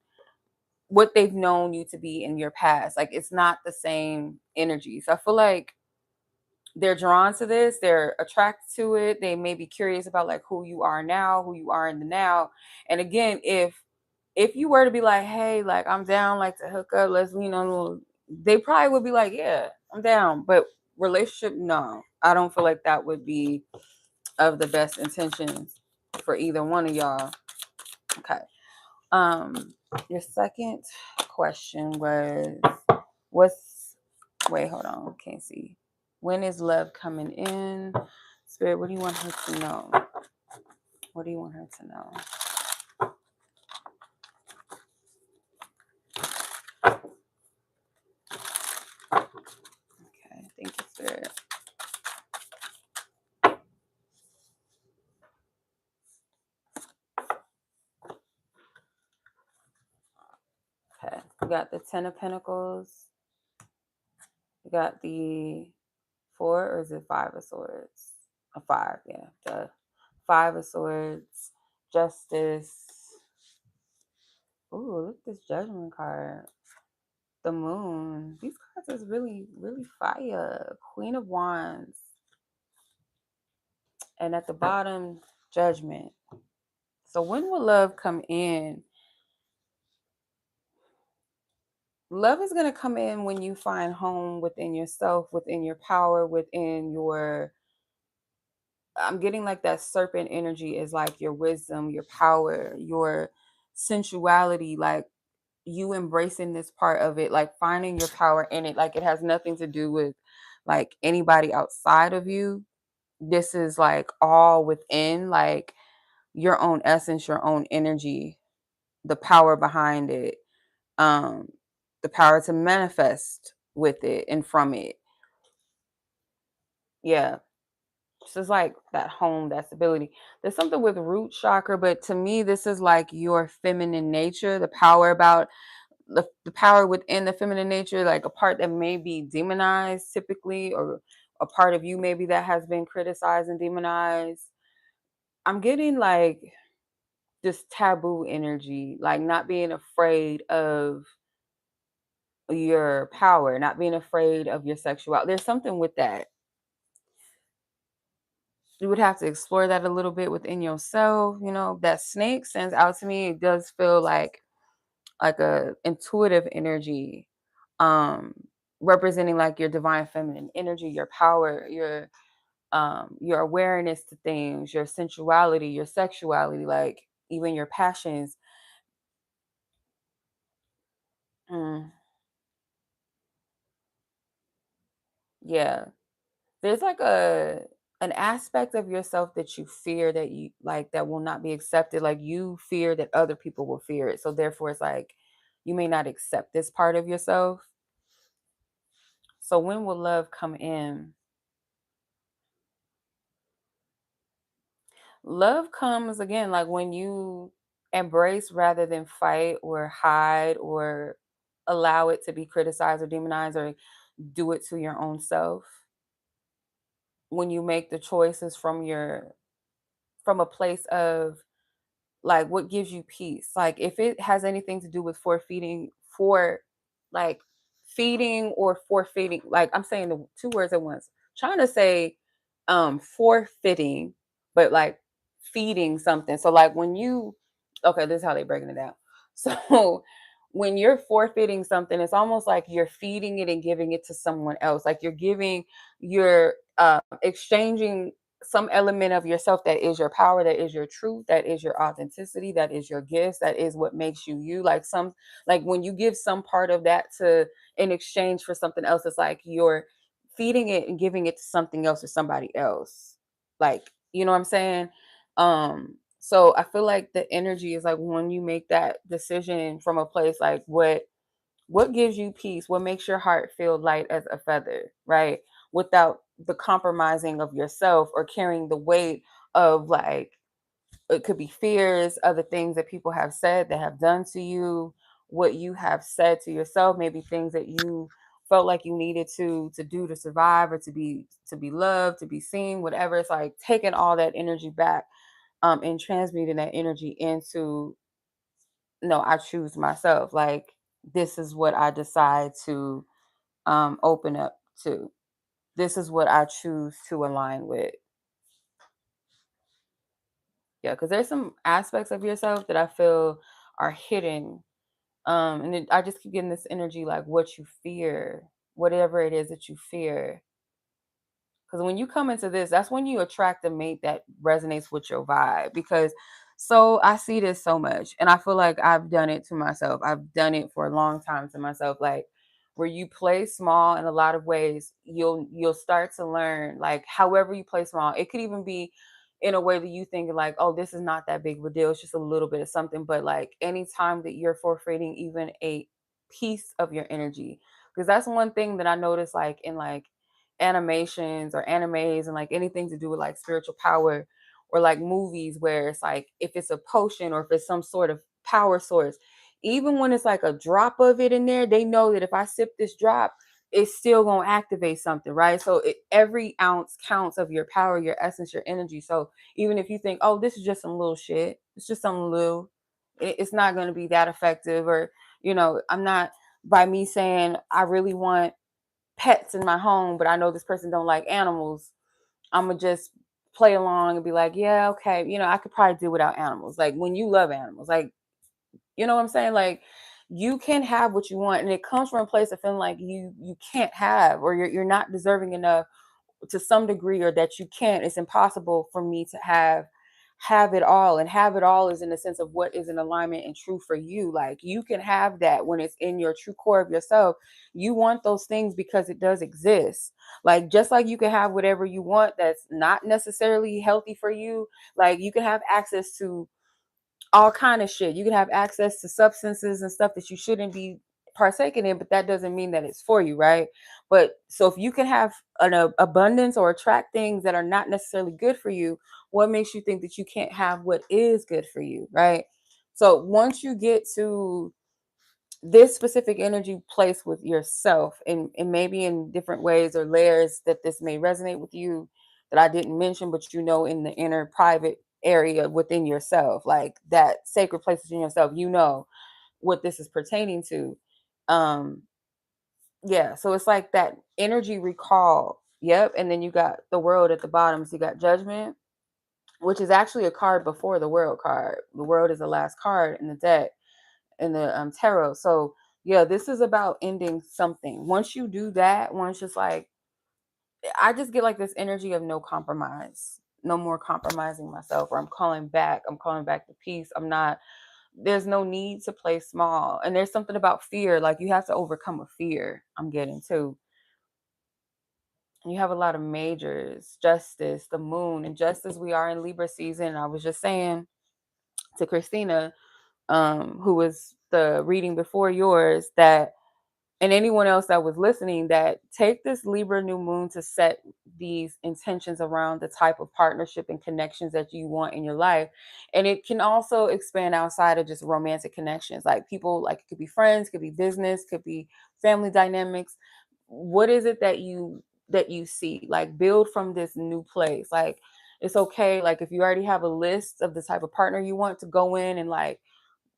what they've known you to be in your past. Like, it's not the same energy. So I feel like they're drawn to this, they're attracted to it, they may be curious about like who you are now, who you are in the now. And again, if you were to be like, hey, like, I'm down, like, to hook up, let's, they probably would be like, yeah, I'm down. But relationship, no, I don't feel like that would be of the best intentions for either one of y'all. Okay. Your second question was, what's wait, hold on, can't see. When is love coming in? Spirit, what do you want her to know? What do you want her to know? Okay, thank you, Spirit. Okay, we got the Ten of Pentacles. We got the Four, or is it Five of Swords? A five, yeah. The Five of Swords, Justice. Ooh, look at this Judgment card. The Moon. These cards is really, really fire. Queen of Wands. And at the bottom, Judgment. So when will love come in? Love is going to come in when you find home within yourself, within your power, within your, I'm getting like that serpent energy is like your wisdom, your power, your sensuality, like you embracing this part of it, like finding your power in it. Like, it has nothing to do with like anybody outside of you. This is like all within, like your own essence, your own energy, the power behind it, um, the power to manifest with it and from it. Yeah. This is like that home, that stability. There's something with root chakra, but to me, this is like your feminine nature, the power about the power within the feminine nature, like a part that may be demonized typically, or a part of you maybe that has been criticized and demonized. I'm getting like this taboo energy, like not being afraid of your power, not being afraid of your sexuality. There's something with that. You would have to explore that a little bit within yourself. That snake sends out to me. It does feel like a intuitive energy, um, representing like your divine feminine energy, your power, your awareness to things, your sensuality, your sexuality, like even your passions. Mm, yeah. There's like an aspect of yourself that you fear, that you like, that will not be accepted. Like, you fear that other people will fear it. So therefore it's like you may not accept this part of yourself. So when will love come in? Love comes again like when you embrace rather than fight or hide or allow it to be criticized or demonized or do it to your own self. When you make the choices from a place of like what gives you peace. Like, if it has anything to do with like feeding or forfeiting, like, I'm saying the two words at once, trying to say forfeiting, but like feeding something. So like when you, okay, this is how they're breaking it down. So when you're forfeiting something, it's almost like you're feeding it and giving it to someone else. Like you're exchanging some element of yourself that is your power, that is your truth, that is your authenticity, that is your gifts, that is what makes you you. Like some, like when you give some part of that to in exchange for something else, it's like you're feeding it and giving it to something else or somebody else. Like, you know what I'm saying? So I feel like the energy is like when you make that decision from a place like what gives you peace, what makes your heart feel light as a feather, right? Without the compromising of yourself or carrying the weight of like it could be fears, other things that people have said that have done to you, what you have said to yourself, maybe things that you felt like you needed to do to survive or to be loved, to be seen, whatever. It's like taking all that energy back and transmuting that energy into no, I choose myself. Like this is what I decide to open up to. This is what I choose to align with. Yeah, because there's some aspects of yourself that I feel are hidden. I just keep getting this energy like what you fear, whatever it is that you fear. Because when you come into this, that's when you attract a mate that resonates with your vibe. Because so I see this so much, and I feel like I've done it to myself. I've done it for a long time to myself. Like where you play small in a lot of ways, you'll start to learn. Like however you play small, it could even be in a way that you think like, oh, this is not that big of a deal. It's just a little bit of something. But like anytime that you're forfeiting even a piece of your energy, because that's one thing that I noticed, like in like animations or animes and like anything to do with like spiritual power or like movies where it's like if it's a potion or if it's some sort of power source, even when it's like a drop of it in there, they know that if I sip this drop, it's still going to activate something, right? So every ounce counts of your power, your essence, your energy. So even if you think, oh, this is just some little shit, it's just some little, it's not going to be that effective. Or, I'm not, by me saying I really want pets in my home, but I know this person don't like animals, I'm gonna just play along and be like, yeah, okay, I could probably do without animals. Like when you love animals, like, you know what I'm saying? Like you can have what you want, and it comes from a place of feeling like you can't have, or you're not deserving enough to some degree, or that you can't. It's impossible for me to have it all, and have it all is in the sense of what is in alignment and true for you. Like you can have that when it's in your true core of yourself. You want those things because it does exist. Like just like you can have whatever you want that's not necessarily healthy for you, like you can have access to all kind of shit. You can have access to substances and stuff that you shouldn't be partaking in, but that doesn't mean that it's for you, right? But so if you can have an abundance or attract things that are not necessarily good for you, what makes you think that you can't have what is good for you, right? So once you get to this specific energy place with yourself, and maybe in different ways or layers that this may resonate with you that I didn't mention, but in the inner private area within yourself, like that sacred place within yourself, what this is pertaining to. Um, yeah, so it's like that energy recall. Yep. And then you got the world at the bottom. So you got judgment, which is actually a card before the world card. The world is the last card in the deck in the tarot. So yeah, this is about ending something. Once you do that, once just like I just get like this energy of no compromise, no more compromising myself, or I'm calling back the peace. I'm not, there's no need to play small. And there's something about fear, like you have to overcome a fear. I'm getting to. And you have a lot of majors, justice, the moon, and just as we are in Libra season, I was just saying to Christina, who was the reading before yours, that and anyone else that was listening, that take this Libra new moon to set these intentions around the type of partnership and connections that you want in your life. And it can also expand outside of just romantic connections. Like people, like it could be friends, could be business, could be family dynamics. What is it that you see? Like build from this new place. Like it's okay. Like if you already have a list of the type of partner you want, to go in and like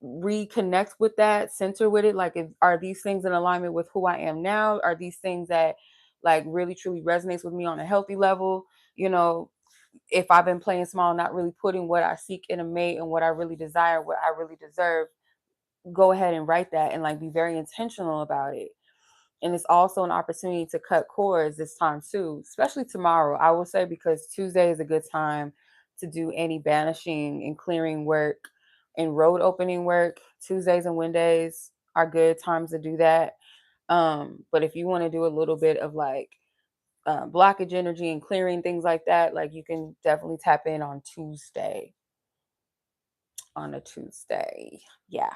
reconnect with that, center with it. Like are these things in alignment with who I am now? Are these things that like really truly resonates with me on a healthy level? If I've been playing small, not really putting what I seek in a mate and what I really desire, what I really deserve, go ahead and write that and like be very intentional about it. And it's also an opportunity to cut cords this time too, especially tomorrow, I will say, because Tuesday is a good time to do any banishing and clearing work and road opening work. Tuesdays and Wednesdays are good times to do that. But if you want to do a little bit of like blockage energy and clearing things like that, like you can definitely tap in on Tuesday. On a Tuesday. Yeah.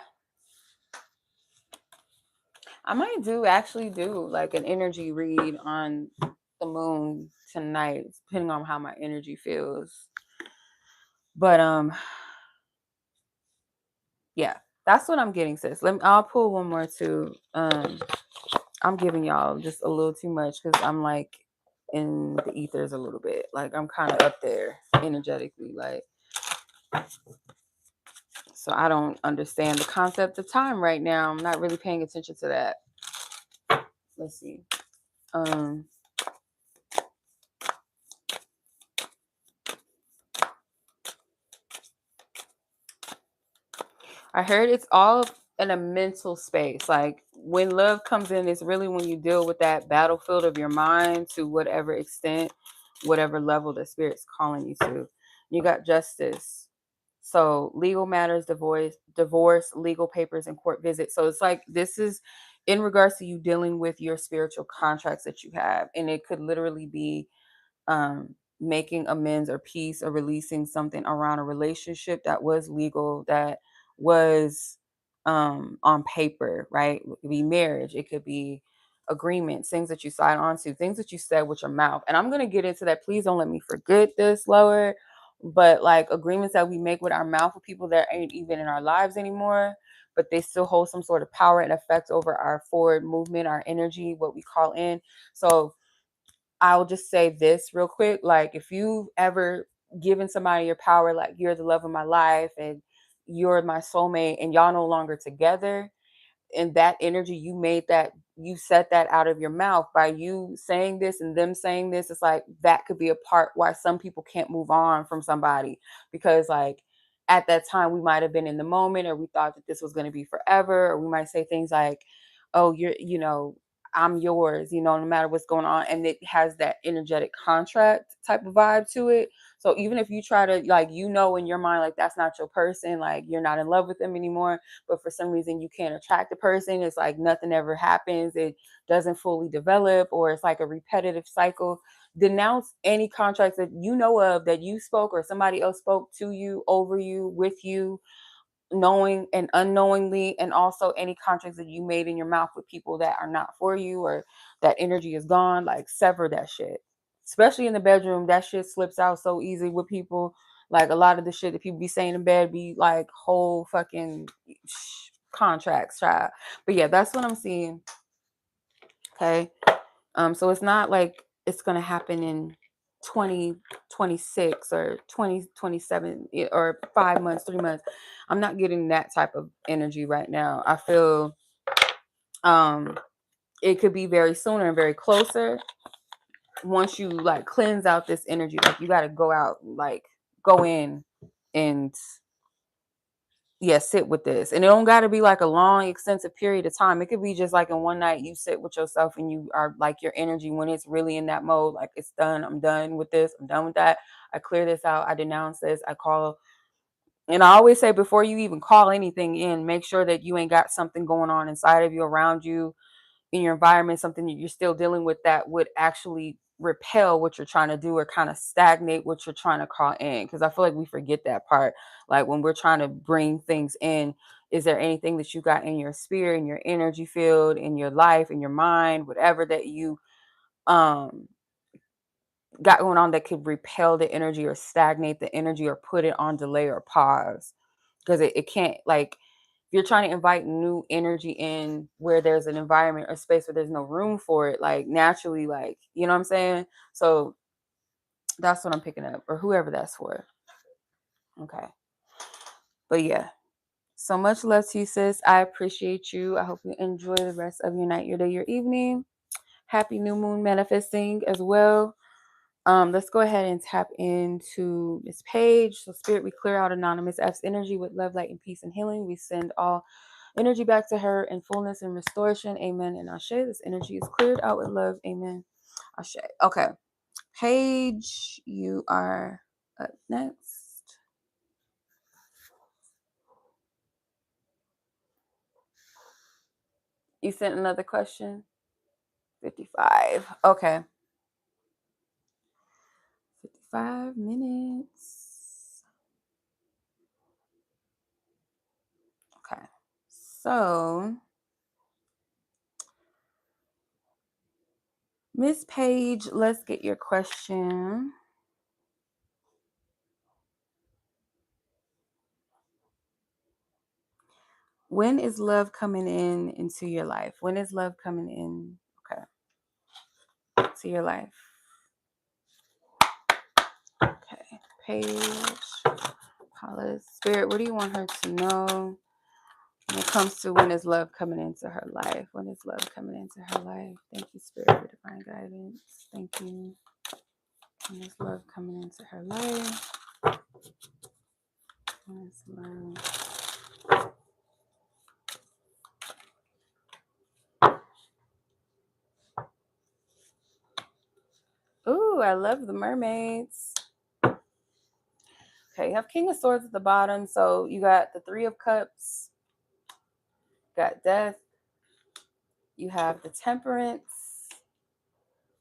I might actually do like an energy read on the moon tonight, depending on how my energy feels. But yeah, that's what I'm getting, sis. I'll pull one more too. I'm giving y'all just a little too much because I'm like in the ethers a little bit. Like I'm kind of up there energetically, like, so I don't understand the concept of time right now. I'm not really paying attention to that. Let's see. I heard it's all in a mental space. Like when love comes in, it's really when you deal with that battlefield of your mind to whatever extent, whatever level the spirit's calling you to. You got justice. So legal matters, divorce, legal papers, and court visits. So it's like this is in regards to you dealing with your spiritual contracts that you have. And it could literally be making amends or peace or releasing something around a relationship that was legal, that was on paper, right? It could be marriage, it could be agreements, things that you signed on to, things that you said with your mouth. And I'm going to get into that. Please don't let me forget this, Lower. But like agreements that we make with our mouth with people that ain't even in our lives anymore, but they still hold some sort of power and effect over our forward movement, our energy, what we call in. So I'll just say this real quick. Like if you've ever given somebody your power, like you're the love of my life and you're my soulmate and y'all no longer together, and that energy you made, that you said that out of your mouth by you saying this and them saying this, it's like that could be a part why some people can't move on from somebody, because like at that time we might have been in the moment, or we thought that this was going to be forever, or we might say things like, oh, I'm yours, no matter what's going on. And it has that energetic contract type of vibe to it. So even if you try to, like, in your mind, like that's not your person, like you're not in love with them anymore, but for some reason you can't attract the person, it's like nothing ever happens, it doesn't fully develop, or it's like a repetitive cycle. Denounce any contracts that you know of that you spoke or somebody else spoke to you, over you, with you, knowing and unknowingly, and also any contracts that you made in your mouth with people that are not for you, or that energy is gone. Like sever that shit, especially in the bedroom. That shit slips out so easy with people. Like a lot of the shit that people be saying in bed be like whole fucking contracts, child. But yeah, that's what I'm seeing. Okay. So it's not like it's gonna happen in 2026 or 2027 or 5 months, 3 months. I'm not getting that type of energy right now. I feel it could be very sooner and very closer. Once you like cleanse out this energy, like you got to go out, like go in and sit with this. And it don't got to be like a long extensive period of time. It could be just like in one night you sit with yourself and you are like, your energy, when it's really in that mode, like it's done, I'm done with this, I'm done with that, I clear this out, I denounce this, I call. And I always say, before you even call anything in, make sure that you ain't got something going on inside of you, around you, in your environment, something that you're still dealing with that would actually repel what you're trying to do, or kind of stagnate what you're trying to call in. Because I feel like we forget that part. Like when we're trying to bring things in, is there anything that you got in your spirit, in your energy field, in your life, in your mind, whatever that you got going on, that could repel the energy or stagnate the energy or put it on delay or pause? Because it can't, like, if you're trying to invite new energy in where there's an environment or space where there's no room for it, like naturally, like, you know what I'm saying? So that's what I'm picking up, or whoever that's for. Okay. But yeah, so much love to you, sis. I appreciate you. I hope you enjoy the rest of your night, your day, your evening. Happy new moon manifesting as well. Let's go ahead and tap into Miss Paige. So spirit, we clear out anonymous F's energy with love, light, and peace and healing. We send all energy back to her in fullness and restoration. Amen. And Ashe, this energy is cleared out with love. Amen. Ashe. Okay. Paige, you are up next. You sent another question? 55. Okay. 55 minutes. Okay. So, Miss Paige, let's get your question. When is love coming into your life? When is love coming in? Okay. To your life. Okay. Paige, Paula's Spirit, what do you want her to know when it comes to when is love coming into her life? When is love coming into her life? Thank you, Spirit, for divine guidance. Thank you. When is love coming into her life? When is love? Ooh, I love the mermaids. Okay, you have King of Swords at the bottom. So you got the Three of Cups, got Death, you have the Temperance,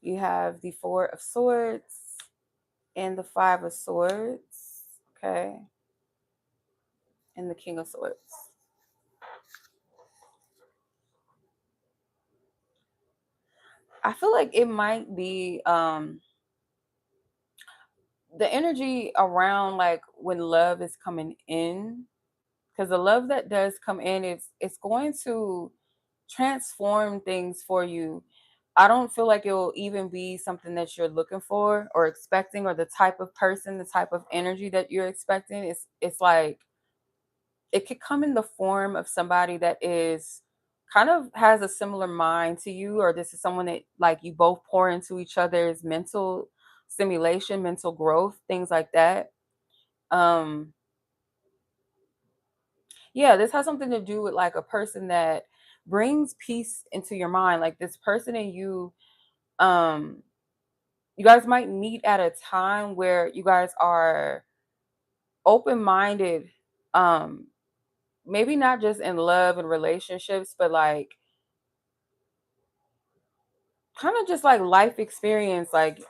you have the Four of Swords, and the Five of Swords. Okay. And the King of Swords. I feel like it might be the energy around like when love is coming in, because the love that does come in, it's going to transform things for you. I don't feel like it will even be something that you're looking for or expecting, or the type of person, the type of energy that you're expecting. It's like it could come in the form of somebody that is kind of has a similar mind to you, or this is someone that like you both pour into each other's mental stimulation, mental growth, things like that. Um yeah, this has something to do with like a person that brings peace into your mind. Like this person and um you guys might meet at a time where you guys are open-minded, um maybe not just in love and relationships, but like kind of just like life experience. Like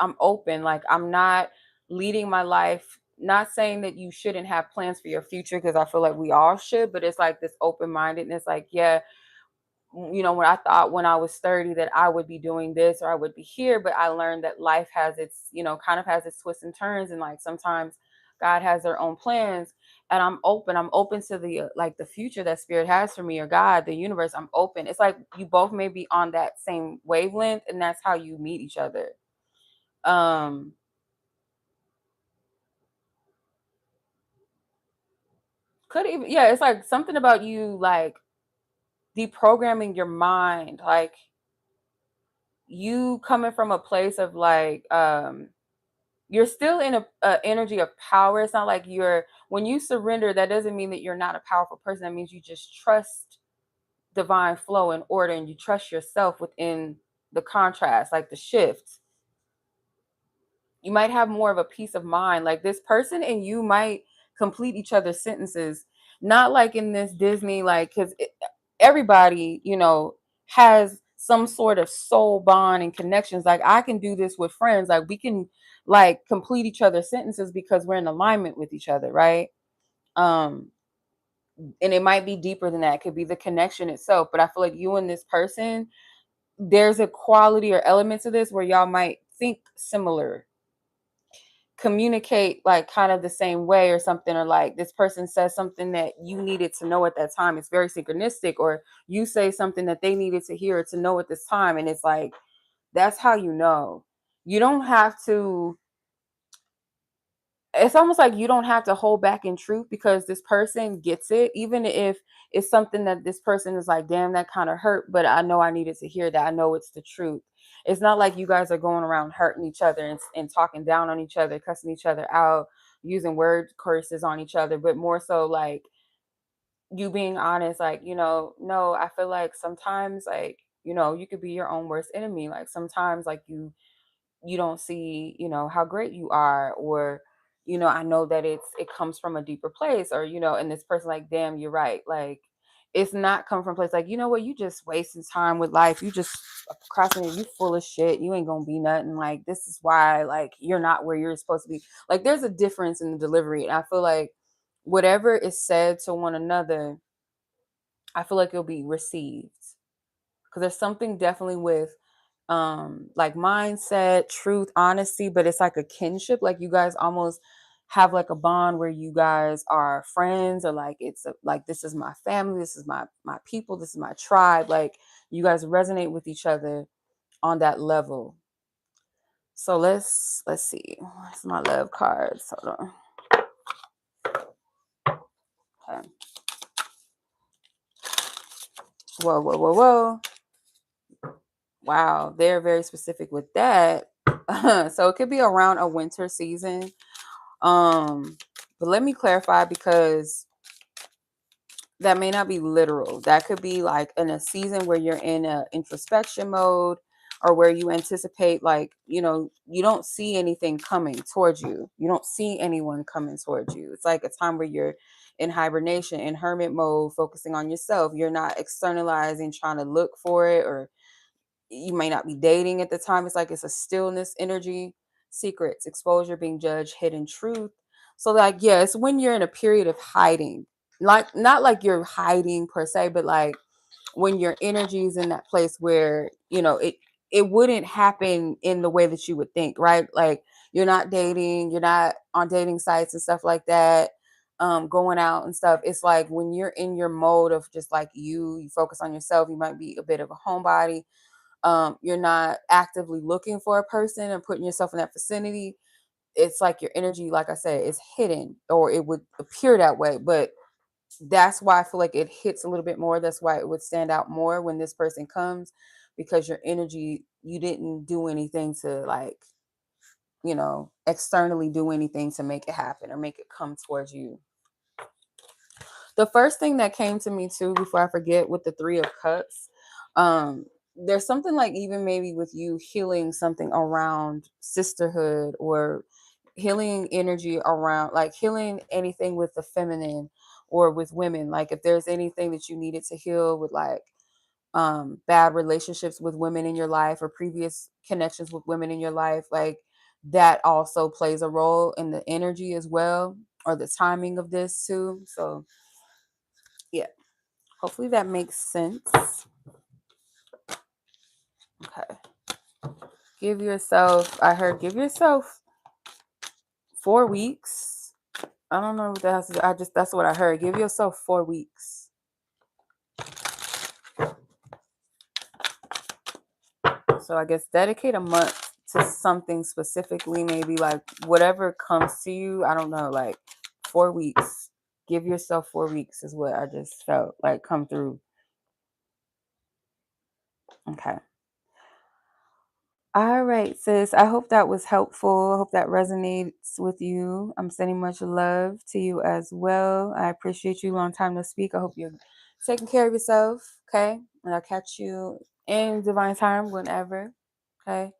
I'm open, like I'm not leading my life, not saying that you shouldn't have plans for your future, because I feel like we all should, but it's like this open-mindedness, like yeah, when I thought when I was 30 that I would be doing this or I would be here, but I learned that life has its, kind of has its twists and turns. And like sometimes God has their own plans. And I'm open. I'm open to the like the future that Spirit has for me, or God, the universe. I'm open. It's like you both may be on that same wavelength, and that's how you meet each other. Um, could even, yeah, it's like something about you like deprogramming your mind, like you coming from a place of like you're still in a energy of power. It's not like when you surrender, that doesn't mean that you're not a powerful person. That means you just trust divine flow and order, and you trust yourself within the contrast, like the shift. You might have more of a peace of mind. Like this person and you might complete each other's sentences, not like in this Disney, like, because everybody, has some sort of soul bond and connections. Like I can do this with friends. Like we can like complete each other's sentences because we're in alignment with each other, right? Um, and it might be deeper than that. It could be the connection itself. But I feel like you and this person, there's a quality or element to this where y'all might think similar, communicate like kind of the same way or something, or like this person says something that you needed to know at that time. It's very synchronistic, or you say something that they needed to hear or to know at this time, and it's like that's how you don't have to, it's almost like you don't have to hold back in truth, because this person gets it, even if it's something that this person is like, damn, that kind of hurt, but I know I needed to hear that. I know it's the truth. It's not like you guys are going around hurting each other and talking down on each other, cussing each other out, using word curses on each other, but more so like you being honest, like, no, I feel like sometimes, like, you could be your own worst enemy. Like sometimes, like, you don't see, how great you are, or, I know that it comes from a deeper place, or, and this person, like, damn, you're right. Like, it's not come from a place like, you know what, you just wasting time with life. You just procrastinating. You full of shit. You ain't gonna be nothing. Like, this is why, like, you're not where you're supposed to be. Like, there's a difference in the delivery. And I feel like whatever is said to one another, I feel like it'll be received. Because there's something definitely with like mindset, truth, honesty, but it's like a kinship. Like you guys almost have like a bond where you guys are friends, or like like, this is my family, this is my people, this is my tribe. Like you guys resonate with each other on that level. So let's see. Where's my love cards? Hold on. Okay. Whoa. Wow, they're very specific with that. So it could be around a winter season. But let me clarify, because that may not be literal. That could be like in a season where you're in a introspection mode, or where you anticipate, like, you don't see anything coming towards you. You don't see anyone coming towards you. It's like a time where you're in hibernation, in hermit mode, focusing on yourself. You're not externalizing, trying to look for it, or you may not be dating at the time. It's like it's a stillness energy, secrets, exposure, being judged, hidden truth. So like, yeah, it's when you're in a period of hiding, like not like you're hiding per se, but like when your energy is in that place where it wouldn't happen in the way that you would think, right? Like you're not dating, you're not on dating sites and stuff like that, going out and stuff. It's like when you're in your mode of just like you focus on yourself. You might be a bit of a homebody. You're not actively looking for a person and putting yourself in that vicinity. It's like your energy, like I said, is hidden, or it would appear that way. But that's why I feel like it hits a little bit more. That's why it would stand out more when this person comes, because your energy, you didn't do anything to, like, externally do anything to make it happen or make it come towards you. The first thing that came to me too, before I forget, with the Three of Cups, there's something like, even maybe with you healing something around sisterhood, or healing energy around, like healing anything with the feminine or with women. Like if there's anything that you needed to heal with, like bad relationships with women in your life, or previous connections with women in your life, like that also plays a role in the energy as well, or the timing of this too. So yeah, hopefully that makes sense. Okay. Give yourself 4 weeks. I don't know what that has to do. That's what I heard. Give yourself 4 weeks. So I guess dedicate a month to something specifically, maybe like whatever comes to you. I don't know, like 4 weeks. Give yourself 4 weeks is what I just felt like come through. Okay. All right, sis. I hope that was helpful. I hope that resonates with you. I'm sending much love to you as well. I appreciate you. Long time no speak. I hope you're taking care of yourself. Okay. And I'll catch you in divine time whenever. Okay.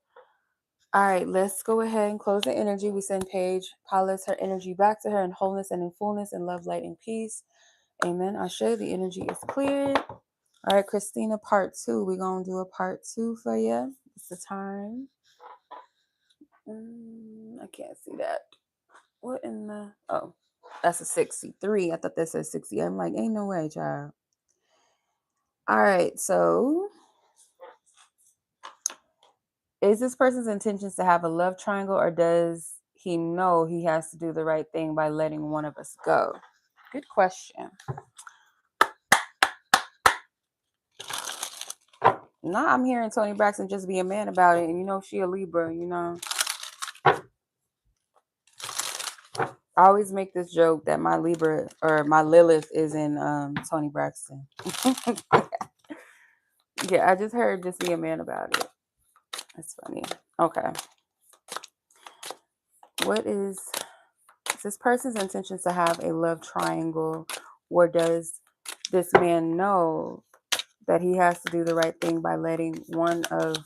All right. Let's go ahead and close the energy. We send Paige, pilots her energy back to her in wholeness and in fullness, and love, light, and peace. Amen. Ashe, the energy is cleared. All right, Christina, part 2. We're going to do a part 2 for you. It's the time. I can't see that. What in the... Oh, that's a 63. I thought that said 60. I'm like, ain't no way, child. All right, so is this person's intentions to have a love triangle, or does he know he has to do the right thing by letting one of us go? Good question. Nah, I'm hearing Toni Braxton just be a man about it, and she a Libra, I always make this joke that my Libra, or my Lilith, is in Toni Braxton. Yeah, I just heard just be a man about it. That's funny. Okay. What is this person's intentions to have a love triangle, or does this man know that he has to do the right thing by letting one of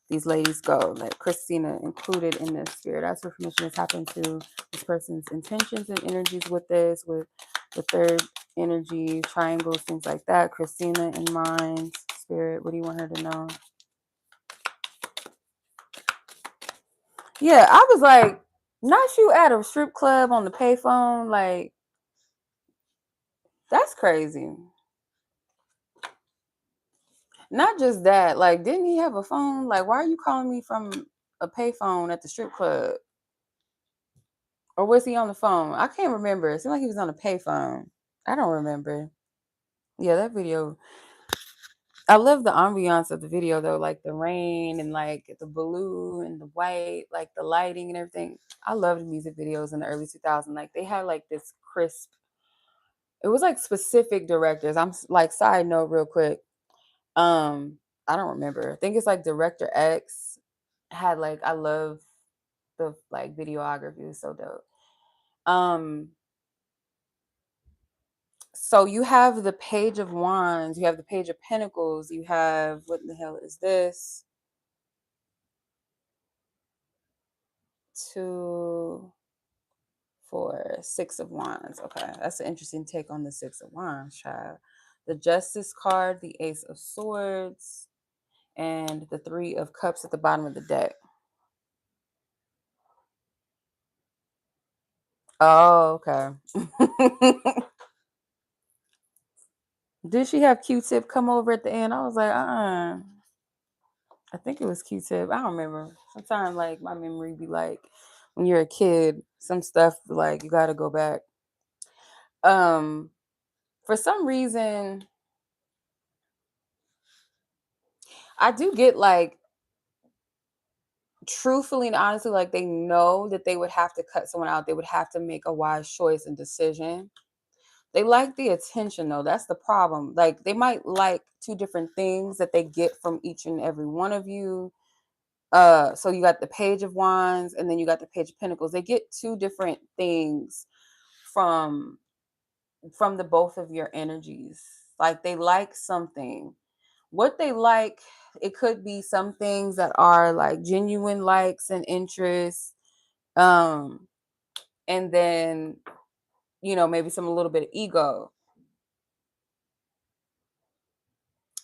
these ladies go, like Christina included in this spirit. Ask for permission to tap into this person's intentions and energies with this, with the third energy, triangles, things like that. Christina in mind, spirit, what do you want her to know? Yeah, I was like, not you at a strip club on the payphone, like, that's crazy. Not just that, like, didn't he have a phone? Like, why are you calling me from a payphone at the strip club? Or was he on the phone? I can't remember. It seemed like he was on a payphone. I don't remember. Yeah, that video. I love the ambiance of the video though, like the rain and like the blue and the white, like the lighting and everything. I loved music videos in the early 2000s. Like they had like this crisp. It was like specific directors. I'm like, side note real quick. I don't remember. I think it's like Director X had like, I love the like videography. It was so dope. So you have the Page of Wands, you have the Page of Pentacles, you have, what the hell is this? 2, 4, 6 of Wands. Okay, that's an interesting take on the 6 of Wands, child. The Justice card, the Ace of Swords, and the 3 of Cups at the bottom of the deck. Oh, okay. Did she have Q-Tip come over at the end? I was like, I think it was Q-Tip. I don't remember. Sometimes, like, my memory be like, when you're a kid, some stuff, like, you got to go back. For some reason, I do get, like, truthfully and honestly, like, they know that they would have to cut someone out. They would have to make a wise choice and decision. They like the attention, though. That's the problem. Like, they might like 2 different things that they get from each and every one of you. So you got the Page of Wands and then you got the Page of Pentacles. They get 2 different things from the both of your energies. Like they like something. What they like, it could be some things that are like genuine likes and interests. And then, maybe some a little bit of ego.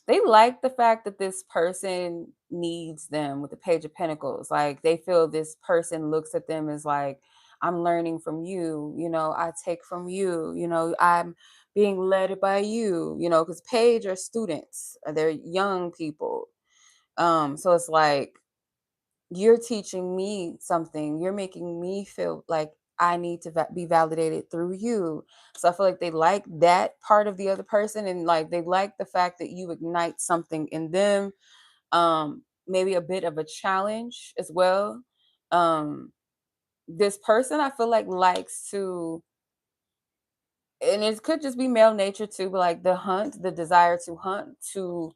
They like the fact that this person needs them with the Page of Pentacles. Like they feel this person looks at them as like, I'm learning from you, I take from you, I'm being led by you, because Page are students, they're young people. So it's like, you're teaching me something, you're making me feel like I need to be validated through you. So I feel like they like that part of the other person, and like they like the fact that you ignite something in them. Maybe a bit of a challenge as well. This person I feel like likes to, and it could just be male nature too, but like the desire to hunt, to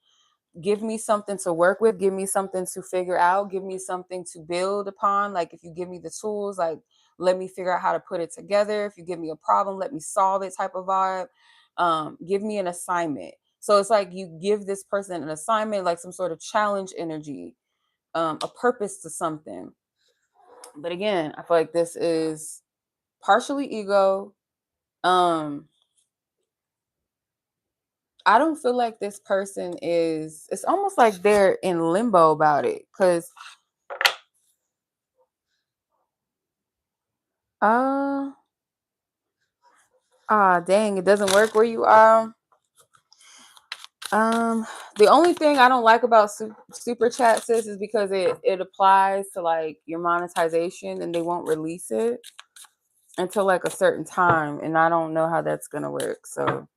give me something to work with, give me something to figure out, give me something to build upon. Like if you give me the tools, like let me figure out how to put it together. If you give me a problem, let me solve it type of vibe. Give me an assignment. So it's like you give this person an assignment, like some sort of challenge energy, a purpose to something. But again, I feel like this is partially ego. I don't feel like this person is, it's almost like they're in limbo about it. Cause dang, it doesn't work where you are. The only thing I don't like about super chat, sis, is because it applies to like your monetization and they won't release it until like a certain time, and I don't know how that's gonna work. So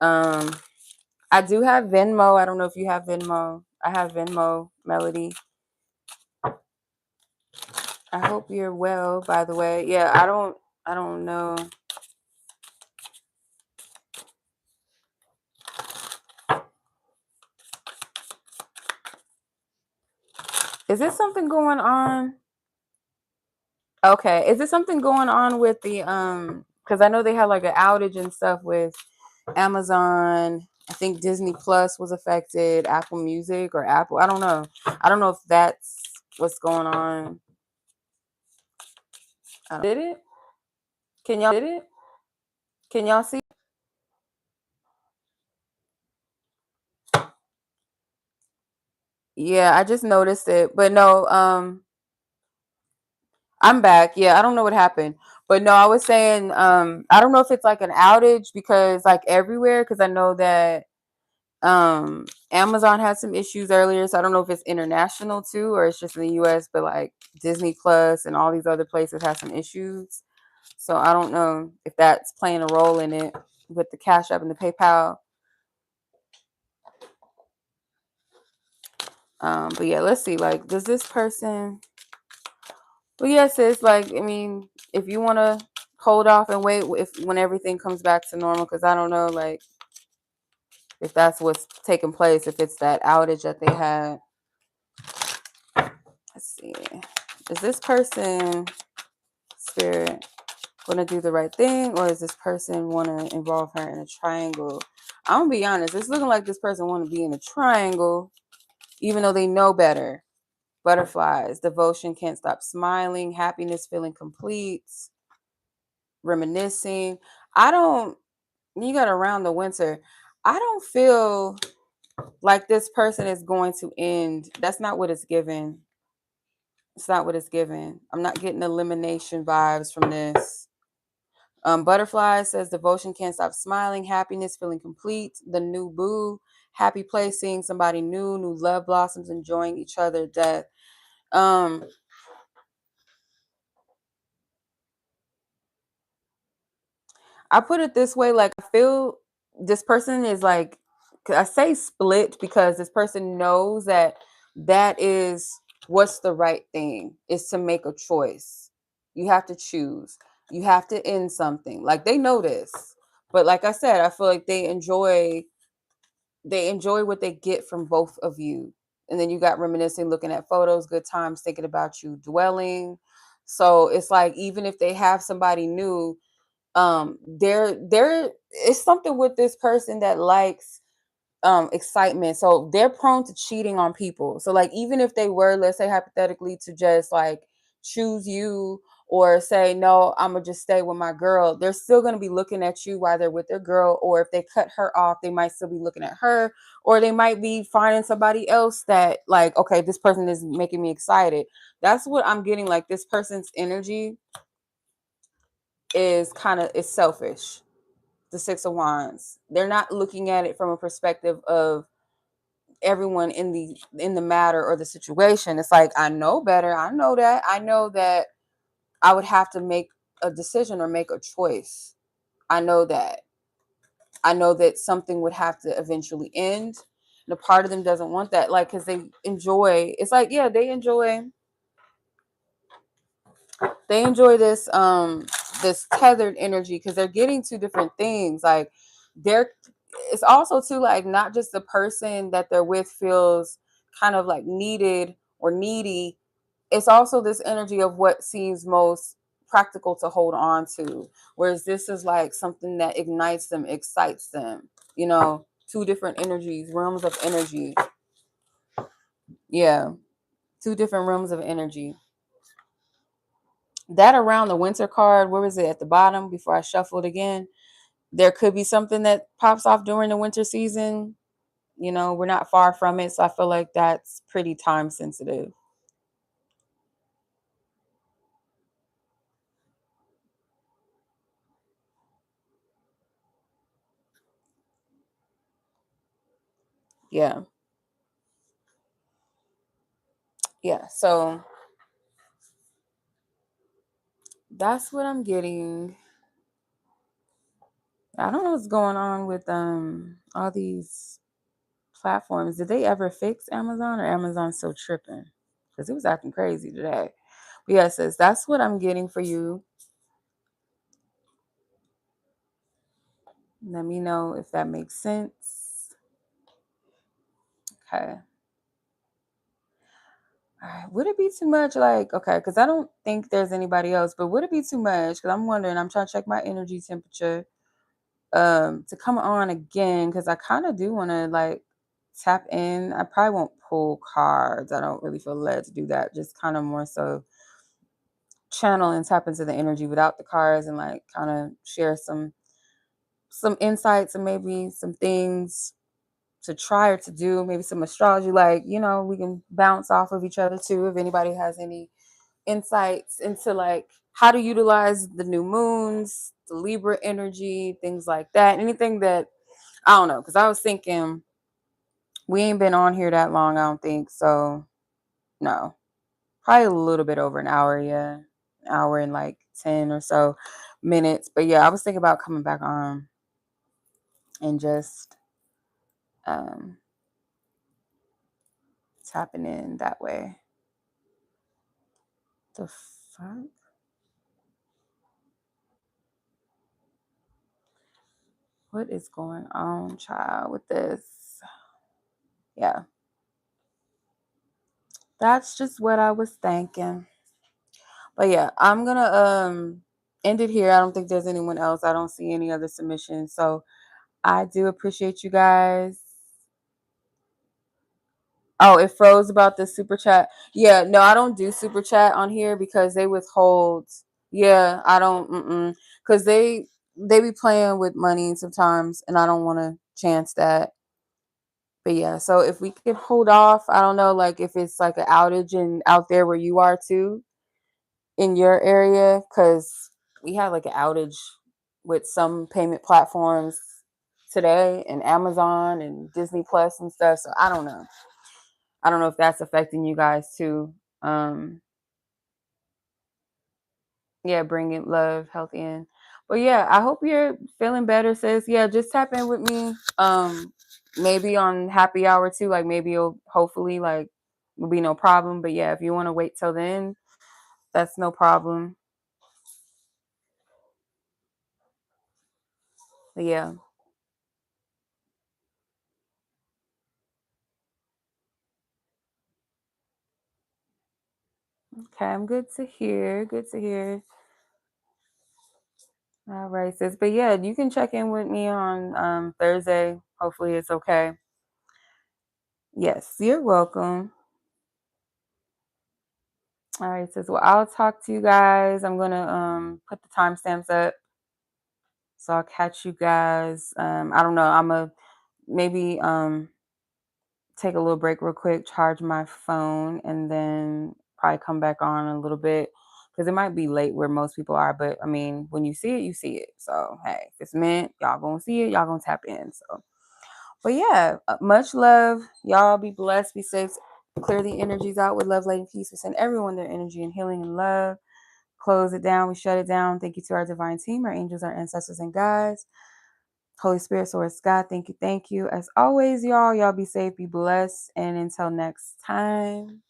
I do have Venmo. I don't know if you have Venmo. I have Venmo, Melody. I hope you're well, by the way. Yeah, I don't know. Is there something going on? Okay. Is there something going on with the because I know they had like an outage and stuff with Amazon, I think Disney Plus was affected, Apple Music or Apple. I don't know. I don't know if that's what's going on. Did it? Can y'all see? Yeah, I just noticed it. But no, I'm back. Yeah, I don't know what happened. But no, I was saying, I don't know if it's like an outage because like everywhere, because I know that Amazon had some issues earlier, so I don't know if it's international too or it's just in the US, but like Disney Plus and all these other places have some issues. So I don't know if that's playing a role in it with the Cash App and the PayPal. But yeah, let's see. Like, does this person? Well, yes, it's like, I mean, if you want to hold off and wait if when everything comes back to normal, because I don't know, like, if that's what's taking place, if it's that outage that they had. Let's see. Is this person, spirit, going to do the right thing, or is this person want to involve her in a triangle? I'm going to be honest. It's looking like this person want to be in a triangle, even though they know better. Butterflies, devotion, can't stop smiling, happiness, feeling complete, reminiscing. I don't, you got around the winter. I don't feel like this person is going to end. That's not what it's given. It's not what it's given. I'm not getting elimination vibes from this. Butterfly says devotion, can't stop smiling, happiness, feeling complete, the new boo, happy place, seeing somebody new love blossoms, enjoying each other, death. I put it this way, like I feel this person is like, I say split because this person knows that that is what's the right thing is to make a choice. You have to choose. You have to end something. Like they know this. But like I said, I feel like they enjoy what they get from both of you. And then you got reminiscing, looking at photos, good times, thinking about you, dwelling. So it's like even if they have somebody new, there is something with this person that likes excitement, so they're prone to cheating on people. So like even if they were, let's say hypothetically, to just like choose you or say no, I'm gonna just stay with my girl, they're still gonna be looking at you while they're with their girl, or if they cut her off they might still be looking at her, or they might be finding somebody else that like, okay, this person is making me excited. That's what I'm getting, like this person's energy is selfish. The Six of Wands, they're not looking at it from a perspective of everyone in the matter or the situation. It's like, I know better. I know that I would have to make a decision or make a choice. I know that something would have to eventually end, and a part of them doesn't want that, like, because they enjoy, it's like, yeah, they enjoy this tethered energy because they're getting two different things. Like they're it's also too, like, not just the person that they're with feels kind of like needed or needy. It's also this energy of what seems most practical to hold on to, whereas this is like something that ignites them, excites them, two different energies, realms of energy. Yeah, two different realms of energy. That around the winter card, where was it at the bottom before I shuffled again? There could be something that pops off during the winter season. We're not far from it, so I feel like that's pretty time sensitive. Yeah. Yeah. So that's what I'm getting. I don't know what's going on with all these platforms. Did they ever fix Amazon, or Amazon still tripping? Because it was acting crazy today. But yeah, it says that's what I'm getting for you. Let me know if that makes sense. Okay. All right. Would it be too much? Like, okay, because I don't think there's anybody else, but would it be too much? Because I'm wondering, I'm trying to check my energy temperature. to come on again because I kind of do want to like tap in. I probably won't pull cards. I don't really feel led to do that. Just kind of more so channel and tap into the energy without the cards and like kind of share some insights and maybe some things to try or to do, maybe some astrology, like, we can bounce off of each other too if anybody has any insights into like how to utilize the new moons, the Libra energy, things like that. Anything that I don't know, because I was thinking we ain't been on here that long, I don't think. So no. Probably a little bit over an hour, yeah. An hour and like 10 or so minutes. But yeah, I was thinking about coming back on and just um tapping in that way. The fuck? What is going on, child, with this? Yeah. That's just what I was thinking. But yeah, I'm gonna end it here. I don't think there's anyone else. I don't see any other submissions. So I do appreciate you guys. Oh, it froze about the super chat. Yeah, no, I don't do super chat on here because they withhold. Yeah, I don't, because they be playing with money sometimes, and I don't want to chance that. But yeah, so if we could hold off, I don't know, like if it's like an outage and out there where you are too in your area, because we had like an outage with some payment platforms today, and Amazon and Disney Plus and stuff. So I don't know. I don't know if that's affecting you guys too. Yeah, bringing love, health in. But yeah, I hope you're feeling better, sis. Yeah, just tap in with me. Maybe on happy hour too. Like maybe you'll hopefully like will be no problem. But yeah, if you want to wait till then, that's no problem. But yeah. Okay, I'm good to hear. Good to hear. All right, sis. But yeah, you can check in with me on Thursday. Hopefully it's okay. Yes, you're welcome. All right, sis. Well, I'll talk to you guys. I'm gonna put the timestamps up. So I'll catch you guys. I don't know. I'm a maybe take a little break real quick, charge my phone, and then probably come back on a little bit because it might be late where most people are. But I mean, when you see it, you see it. So hey, if it's meant, y'all gonna see it. Y'all gonna tap in. So, but yeah, much love. Y'all be blessed. Be safe. Clear the energies out with love, light, and peace. We send everyone their energy and healing and love. Close it down. We shut it down. Thank you to our divine team, our angels, our ancestors, and guides. Holy Spirit, Source, God, thank you, thank you. As always, y'all be safe, be blessed, and until next time.